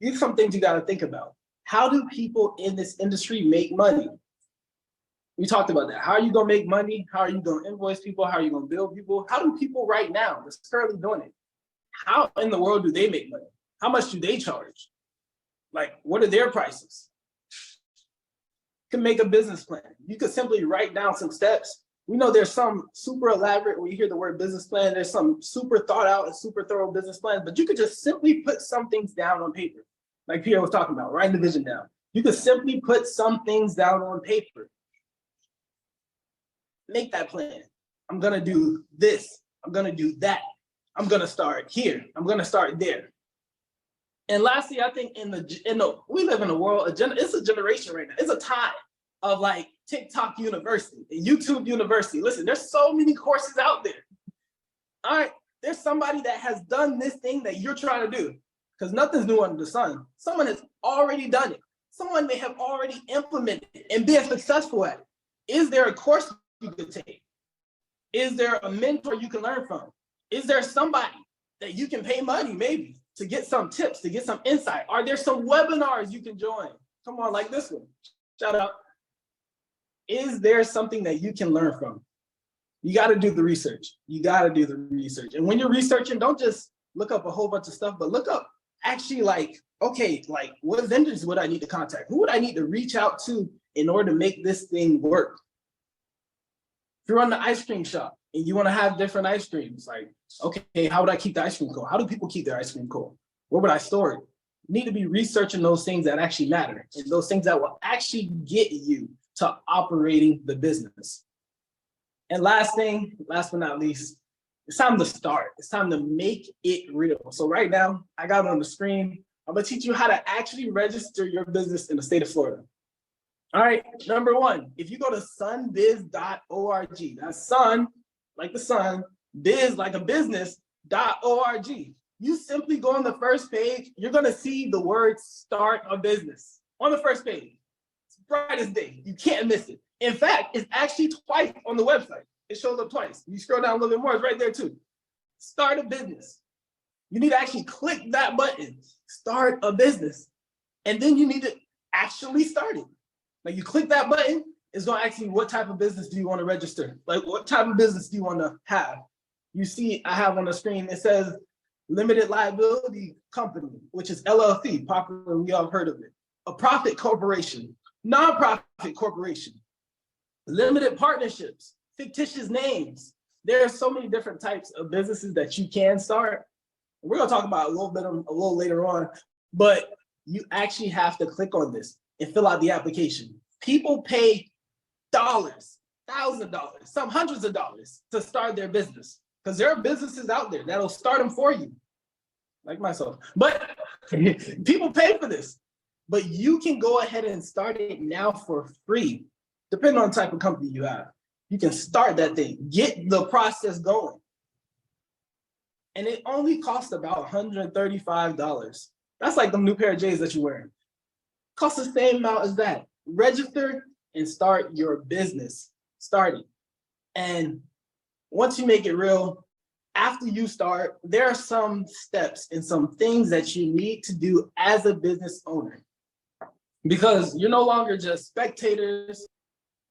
These are some things you got to think about. How do people in this industry make money? We talked about that. How are you going to make money? How are you going to invoice people? How are you going to bill people? How do people right now that's currently doing it? How in the world do they make money? How much do they charge? Like, what are their prices? You can make a business plan. You could simply write down some steps. We know there's some super elaborate, when you hear the word business plan, there's some super thought out and super thorough business plans, but you could just simply put some things down on paper. Like Pierre was talking about, writing the vision down. You could simply put some things down on paper. Make that plan. I'm gonna do this. I'm gonna do that. I'm gonna start here. I'm gonna start there. And lastly, I think we live in a world, it's a generation right now. It's a time of like TikTok University and YouTube University. Listen, there's so many courses out there. All right, there's somebody that has done this thing that you're trying to do, because nothing's new under the sun. Someone has already done it. Someone may have already implemented it and been successful at it. Is there a course you could take? Is there a mentor you can learn from? Is there somebody that you can pay money maybe to get some tips, to get some insight? Are there some webinars you can join? Come on, like this one. Shout out. Is there something that you can learn from? You got to do the research. You got to do the research. And when you're researching, don't just look up a whole bunch of stuff, but look up actually like, okay, like what vendors would I need to contact? Who would I need to reach out to in order to make this thing work? If you're on the ice cream shop and you want to have different ice creams, like, okay, how would I keep the ice cream cold? How do people keep their ice cream cold? Where would I store it? You need to be researching those things that actually matter and those things that will actually get you to operating the business. And last but not least, it's time to start. It's time to make it real. So right now, I got it on the screen. I'm gonna teach you how to actually register your business in the state of Florida. All right, number one, if you go to sunbiz.org, that's sun, like the sun, biz, like a business.org. You simply go on the first page, you're gonna see the word start a business on the first page. bright as day. You can't miss it. In fact, it's actually twice on the website. It shows up twice. You scroll down a little bit more, it's right there too. Start a business. You need to actually click that button, start a business. And then you need to actually start it. Like you click that button, it's gonna ask you what type of business do you want to register? Like what type of business do you want to have? You see, I have on the screen, it says limited liability company, which is LLC, popular, we all heard of it. A profit corporation, nonprofit corporation, limited partnerships, fictitious names. There are so many different types of businesses that you can start. We're gonna talk about a little later on, but you actually have to click on this and fill out the application. People pay dollars, $1,000, some hundreds of dollars to start their business because there are businesses out there that'll start them for you, like myself. But people pay for this, but you can go ahead and start it now for free, depending on the type of company you have. You can start that thing, get the process going. And it only costs about $135. That's like the new pair of J's that you're wearing. Costs the same amount as that. Register and start your business. Start it. And once you make it real, after you start, there are some steps and some things that you need to do as a business owner. Because you're no longer just spectators,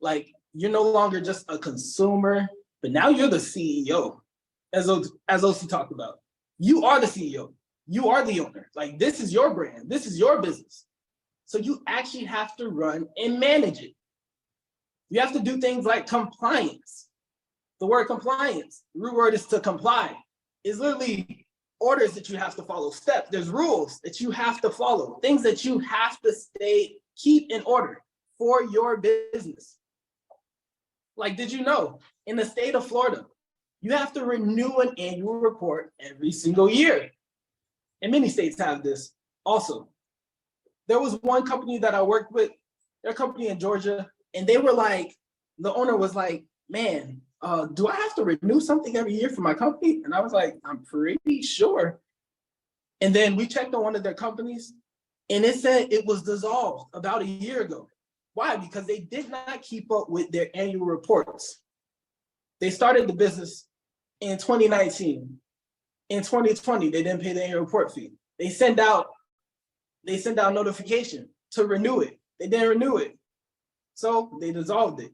like you're no longer just a consumer, but now you're the CEO, as OC talked about. You are the CEO. You are the owner. Like this is your brand. This is your business. So you actually have to run and manage it. You have to do things like compliance. The word compliance, the root word is to comply. It's literally orders that you have to follow, steps. There's rules that you have to follow, things that you have to keep in order for your business. Like, did you know in the state of Florida, you have to renew an annual report every single year? And many states have this also. There was one company that I worked with, their company in Georgia, and they were like, the owner was like, man, do I have to renew something every year for my company? And I was like, I'm pretty sure. And then we checked on one of their companies and it said it was dissolved about a year ago. Why? Because they did not keep up with their annual reports. They started the business in 2019. In 2020, they didn't pay the annual report fee. They sent out notification to renew it. They didn't renew it. So they dissolved it.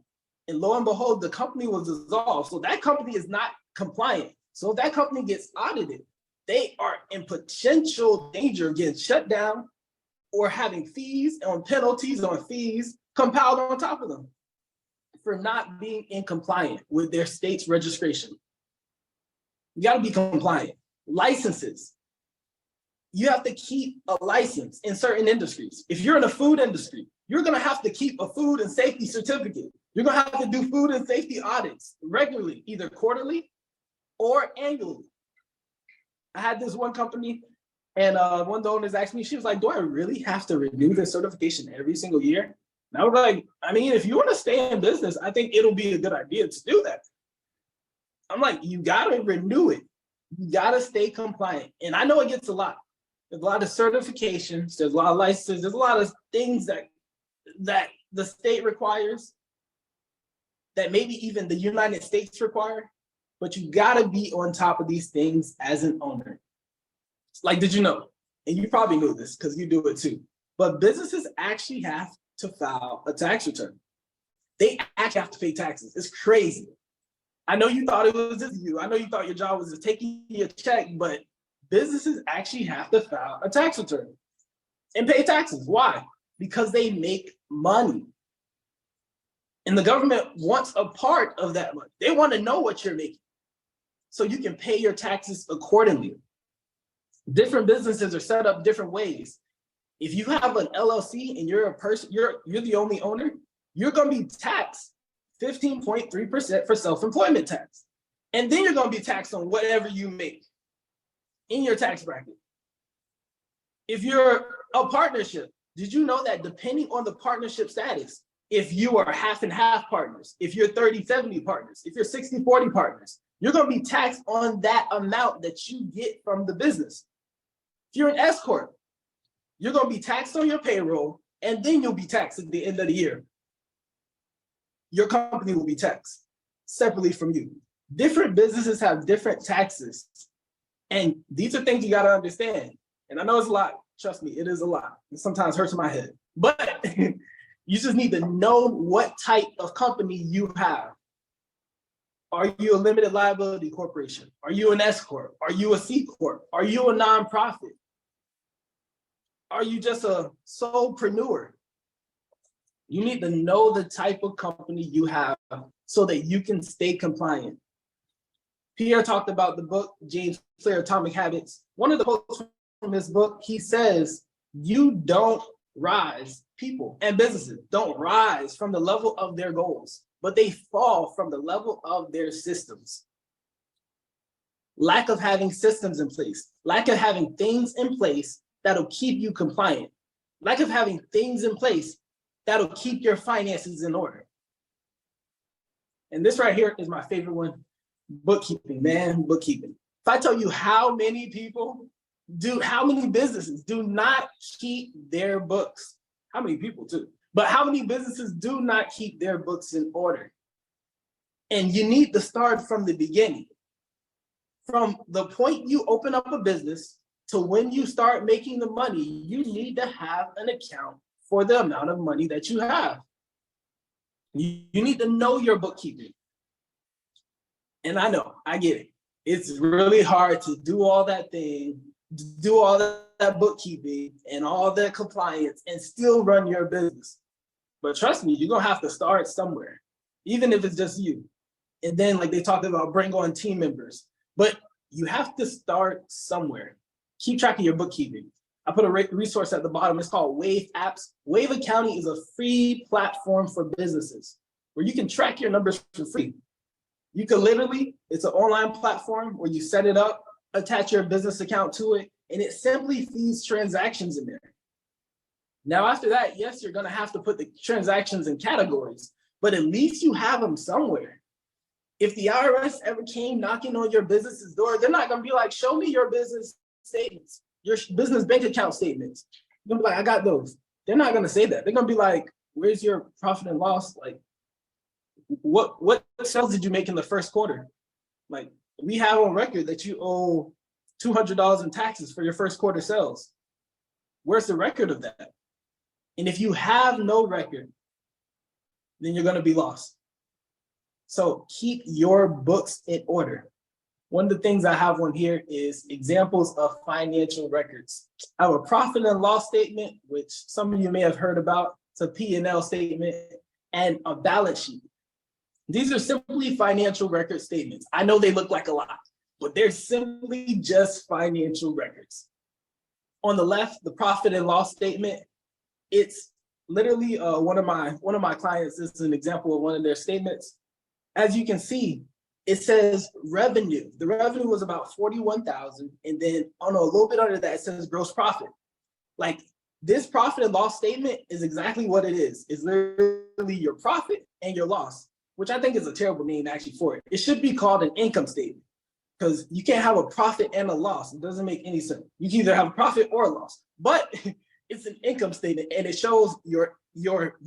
And lo and behold, the company was dissolved. So that company is not compliant. So if that company gets audited, they are in potential danger of getting shut down or having fees on penalties on fees compiled on top of them for not being in compliant with their state's registration. You got to be compliant. Licenses. You have to keep a license in certain industries. If you're in the food industry, you're going to have to keep a food and safety certificate. You're going to have to do food and safety audits regularly, either quarterly or annually. I had this one company, and one of the owners asked me, she was like, do I really have to renew this certification every single year? And I was like, I mean, if you want to stay in business, I think it'll be a good idea to do that. I'm like, you got to renew it. You got to stay compliant. And I know it gets a lot. There's a lot of certifications. There's a lot of licenses. There's a lot of things that the state requires that maybe even the United States require, but you gotta be on top of these things as an owner. Like, did you know? And you probably knew this because you do it too, but businesses actually have to file a tax return. They actually have to pay taxes. It's crazy. I know you thought it was just you. I know you thought your job was just taking your check, but businesses actually have to file a tax return and pay taxes. Why? Because they make money. And the government wants a part of that money. They want to know what you're making so you can pay your taxes accordingly. Different businesses are set up different ways. If you have an LLC and you're a person, you're the only owner, you're going to be taxed 15.3% for self-employment tax. And then you're going to be taxed on whatever you make in your tax bracket. If you're a partnership, did you know that depending on the partnership status, if you are half and half partners, if you're 30-70 partners, if you're 60-40 partners, you're going to be taxed on that amount that you get from the business. If you're an S corp, you're going to be taxed on your payroll and then you'll be taxed at the end of the year. Your company will be taxed separately from you. Different businesses have different taxes. And these are things you got to understand. And I know it's a lot. Trust me, it is a lot. It sometimes hurts my head. But you just need to know what type of company you have. Are you a limited liability corporation? Are you an S Corp? Are you a C Corp? Are you a nonprofit? Are you just a solopreneur? You need to know the type of company you have so that you can stay compliant. Pierre talked about the book, James Clear, Atomic Habits. One of the quotes from his book, he says, you don't rise, people and businesses don't rise from the level of their goals, but they fall from the level of their systems. Lack of having systems in place, lack of having things in place that'll keep you compliant, lack of having things in place that'll keep your finances in order. And this right here is my favorite one, bookkeeping, man, bookkeeping. If I tell you how many businesses do not keep their books, how many people do, but how many businesses do not keep their books in order? And you need to start from the beginning. From the point you open up a business to when you start making the money, you need to have an account for the amount of money that you have. You need to know your bookkeeping. And I know, I get it. It's really hard to do all that bookkeeping and all that compliance and still run your business. But trust me, you're gonna have to start somewhere, even if it's just you. And then like they talked about, bring on team members, but you have to start somewhere. Keep track of your bookkeeping. I put a resource at the bottom. It's called Wave Apps. Wave Accounting is a free platform for businesses where you can track your numbers for free. You can literally, it's an online platform where you set it up, attach your business account to it, and it simply feeds transactions in there. Now, after that, yes, you're gonna have to put the transactions in categories, but at least you have them somewhere. If the IRS ever came knocking on your business's door, they're not gonna be like, show me your business statements, your business bank account statements. You're gonna be like, I got those. They're not gonna say that. They're gonna be like, where's your profit and loss? Like, what sales did you make in the first quarter? Like, we have on record that you owe $200 in taxes for your first quarter sales. Where's the record of that? And if you have no record, then you're gonna be lost. So keep your books in order. One of the things I have on here is examples of financial records. I have a profit and loss statement, which some of you may have heard about. It's a P&L statement and a balance sheet. These are simply financial record statements. I know they look like a lot, but they're simply just financial records. On the left, the profit and loss statement, it's literally one of my clients. This is an example of one of their statements. As you can see, it says revenue. The revenue was about 41,000, and then on a little bit under that, it says gross profit. Like, this profit and loss statement is exactly what it is. It's literally your profit and your loss, which I think is a terrible name actually for it. It should be called an income statement, because you can't have a profit and a loss. It doesn't make any sense. You can either have a profit or a loss, but it's an income statement, and it shows your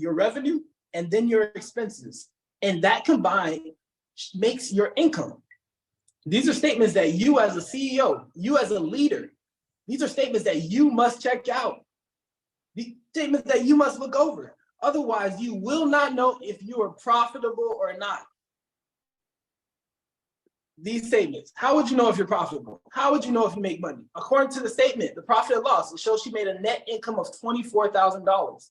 revenue and then your expenses, and that combined makes your income. These are statements that you as a CEO, you as a leader, these are statements that you must check out. These statements that you must look over. Otherwise, you will not know if you are profitable or not. These statements, how would you know if you're profitable? How would you know if you make money? According to the statement, the profit and loss, it shows she made a net income of $24,000.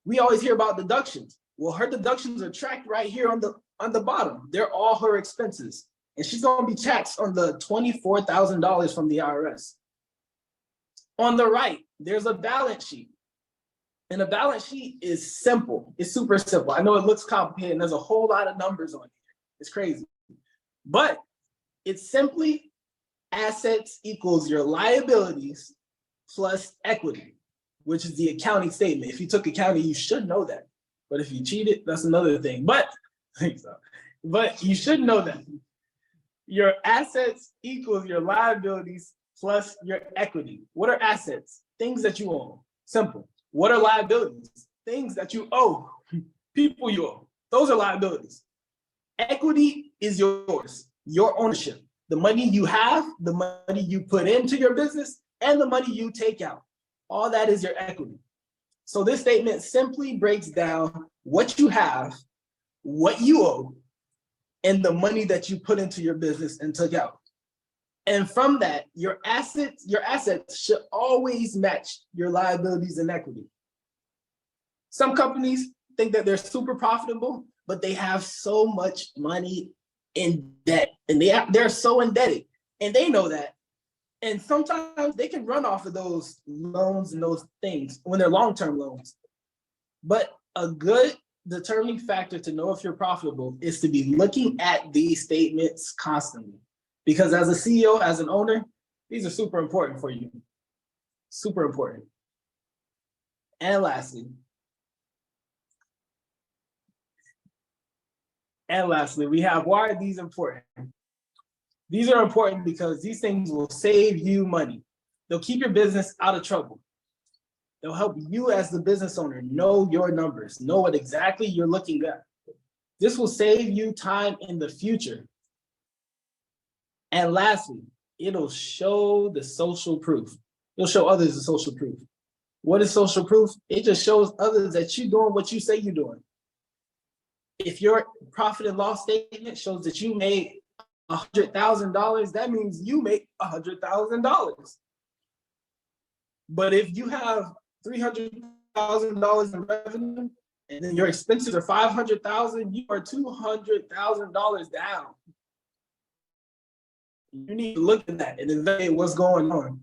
We always hear about deductions. Well, her deductions are tracked right here on the bottom. They're all her expenses. And she's gonna be taxed on the $24,000 from the IRS. On the right, there's a balance sheet. And a balance sheet is simple. It's super simple. I know it looks complicated and there's a whole lot of numbers on here. It's crazy. But it's simply assets equals your liabilities plus equity, which is the accounting statement. If you took accounting, you should know that. But if you cheated, that's another thing. But you should know that. Your assets equals your liabilities plus your equity. What are assets? Things that you own. Simple. What are liabilities? Things that you owe, people you owe. Those are liabilities. Equity is yours, your ownership. The money you have, the money you put into your business, and the money you take out. All that is your equity. So this statement simply breaks down what you have, what you owe, and the money that you put into your business and took out. And from that, your assets should always match your liabilities and equity. Some companies think that they're super profitable, but they have so much money in debt, and they're so indebted, and they know that. And sometimes they can run off of those loans and those things when they're long-term loans. But a good determining factor to know if you're profitable is to be looking at these statements constantly. Because as a CEO, as an owner, these are super important for you. Super important. And lastly, we have, why are these important? These are important because these things will save you money. They'll keep your business out of trouble. They'll help you as the business owner know your numbers, know what exactly you're looking at. This will save you time in the future. And lastly, it'll show the social proof. It'll show others the social proof. What is social proof? It just shows others that you're doing what you say you're doing. If your profit and loss statement shows that you made $100,000, that means you make $100,000. But if you have $300,000 in revenue and then your expenses are $500,000, you are $200,000 down. You need to look at that and evaluate what's going on.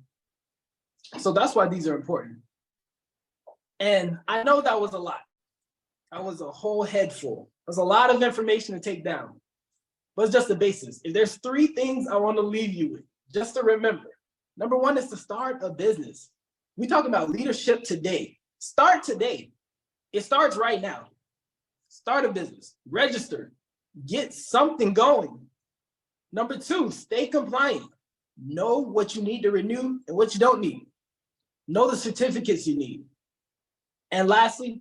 So that's why these are important. And I know that was a lot. That was a whole head full. There's a lot of information to take down, but it's just the basis. If there's 3 things I want to leave you with, just to remember. Number 1 is to start a business. We talk about leadership today. Start today. It starts right now. Start a business, register, get something going. Number 2, stay compliant. Know what you need to renew and what you don't need. Know the certificates you need. And lastly,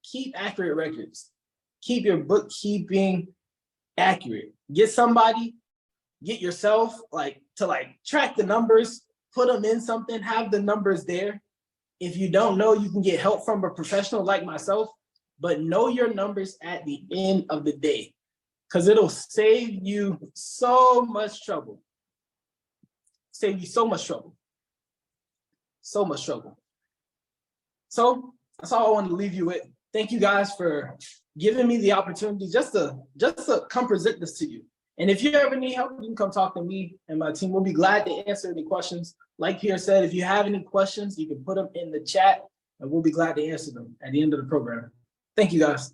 keep accurate records. Keep your bookkeeping accurate. Get somebody, get yourself to track the numbers, put them in something, have the numbers there. If you don't know, you can get help from a professional like myself, but know your numbers at the end of the day, because it'll save you so much trouble. Save you so much trouble. So much trouble. So that's all I wanted to leave you with. Thank you guys for giving me the opportunity just to come present this to you. And if you ever need help, you can come talk to me and my team. We'll be glad to answer any questions. Like Pierre said, if you have any questions, you can put them in the chat and we'll be glad to answer them at the end of the program. Thank you guys.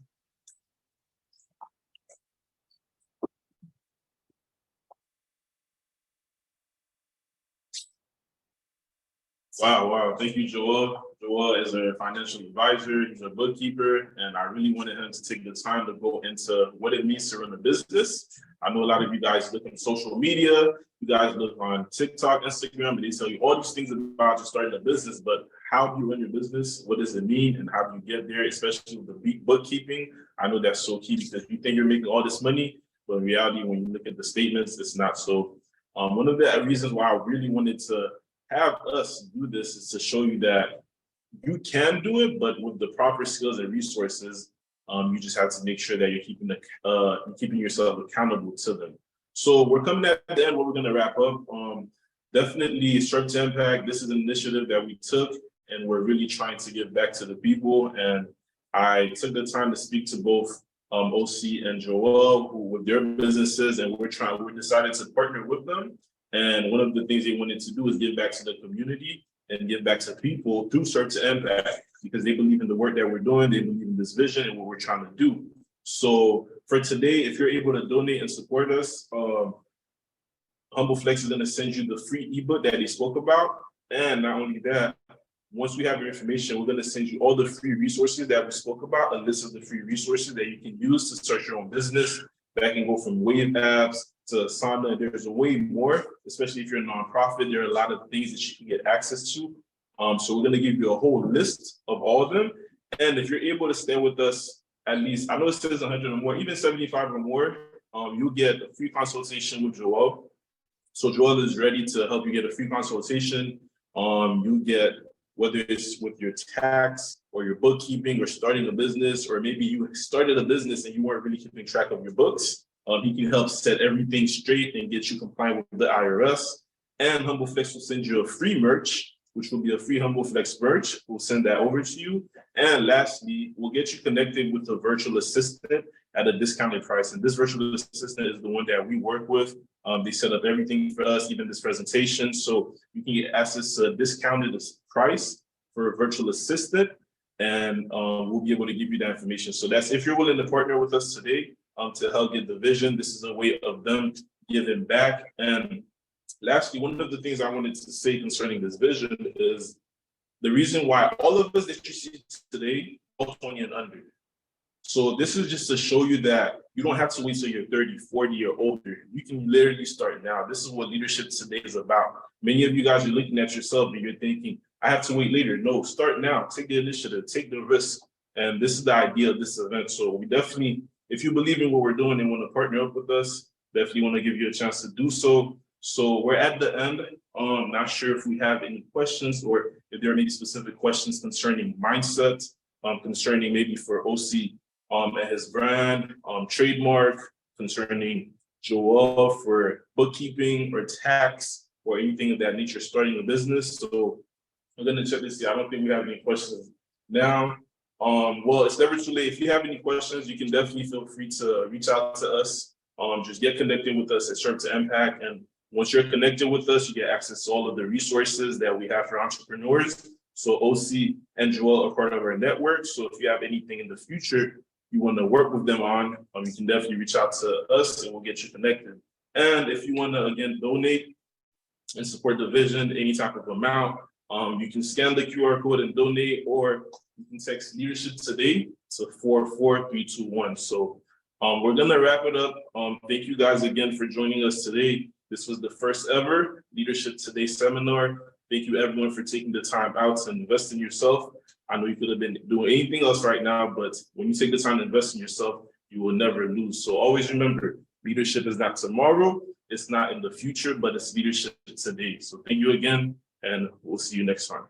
Wow. Thank you, Joel. Joel is a financial advisor, he's a bookkeeper, and I really wanted him to take the time to go into what it means to run a business. I know a lot of you guys look on social media, you guys look on TikTok, Instagram, and they tell you all these things about just starting a business, but how do you run your business? What does it mean? And how do you get there, especially with the bookkeeping? I know that's so key because you think you're making all this money, but in reality, when you look at the statements, it's not so. One of the reasons why I really wanted to have us do this is to show you that you can do it, but with the proper skills and resources, you just have to make sure that you're keeping yourself accountable to them. So we're coming at the end where we're going to wrap up. Definitely Strive to Impact. This is an initiative that we took, and we're really trying to give back to the people. And I took the time to speak to both OC and Joel, who with their businesses, and we decided to partner with them. And one of the things they wanted to do is give back to the community and give back to people through Strive to Impact, because they believe in the work that we're doing, they believe in this vision and what we're trying to do. So for today, if you're able to donate and support us, Humble Flex is going to send you the free ebook that they spoke about. And not only that, once we have your information, we're going to send you all the free resources that we spoke about, a list of the free resources that you can use to start your own business. That can go from Wave apps to Asana. There's a way more, especially if you're a nonprofit. There are a lot of things that you can get access to. So we're gonna give you a whole list of all of them. And if you're able to stand with us, at least, I know it says 100 or more, even 75 or more, you'll get a free consultation with Joel. So Joel is ready to help you get a free consultation. You get, whether it's with your tax or your bookkeeping or starting a business, or maybe you started a business and you weren't really keeping track of your books. He can help set everything straight and get you compliant with the IRS. And Humble Flex will send you a free merch, which will be a free Humble Flex merch. We'll send that over to you. And lastly, we'll get you connected with a virtual assistant at a discounted price. And this virtual assistant is the one that we work with. They set up everything for us, even this presentation. So you can get access to a discounted price for a virtual assistant. And we'll be able to give you that information. So that's if you're willing to partner with us today to help get the vision. This is a way of them giving back. And lastly, one of the things I wanted to say concerning this vision is the reason why all of us that you see today are 20 and under. So this is just to show you that you don't have to wait till you're 30, 40 or older. You can literally start now. This is what leadership today is about. Many of you guys are looking at yourself and you're thinking, I have to wait later. No, start now. Take the initiative, take the risk. And this is the idea of this event. So we definitely, if you believe in what we're doing and want to partner up with us, definitely want to give you a chance to do so. So we're at the end. Not sure if we have any questions or if there are maybe specific questions concerning mindset, concerning maybe for OC and his brand, trademark, concerning Joel for bookkeeping or tax or anything of that nature, starting a business. So I'm gonna check this here. I don't think we have any questions now. Well, it's never too late. If you have any questions, you can definitely feel free to reach out to us. Just get connected with us at Sharp to Impact. And once you're connected with us, you get access to all of the resources that we have for entrepreneurs. So OC and Joel are part of our network. So if you have anything in the future you want to work with them on, you can definitely reach out to us and we'll get you connected. And if you want to, again, donate and support the vision, any type of amount, you can scan the QR code and donate, or you can text Leadership Today to 44321. So we're going to wrap it up. Thank you guys again for joining us today. This was the first ever Leadership Today seminar. Thank you everyone for taking the time out to invest in yourself. I know you could have been doing anything else right now, but when you take the time to invest in yourself, you will never lose. So always remember, leadership is not tomorrow, it's not in the future, but it's leadership today. So thank you again, and we'll see you next time.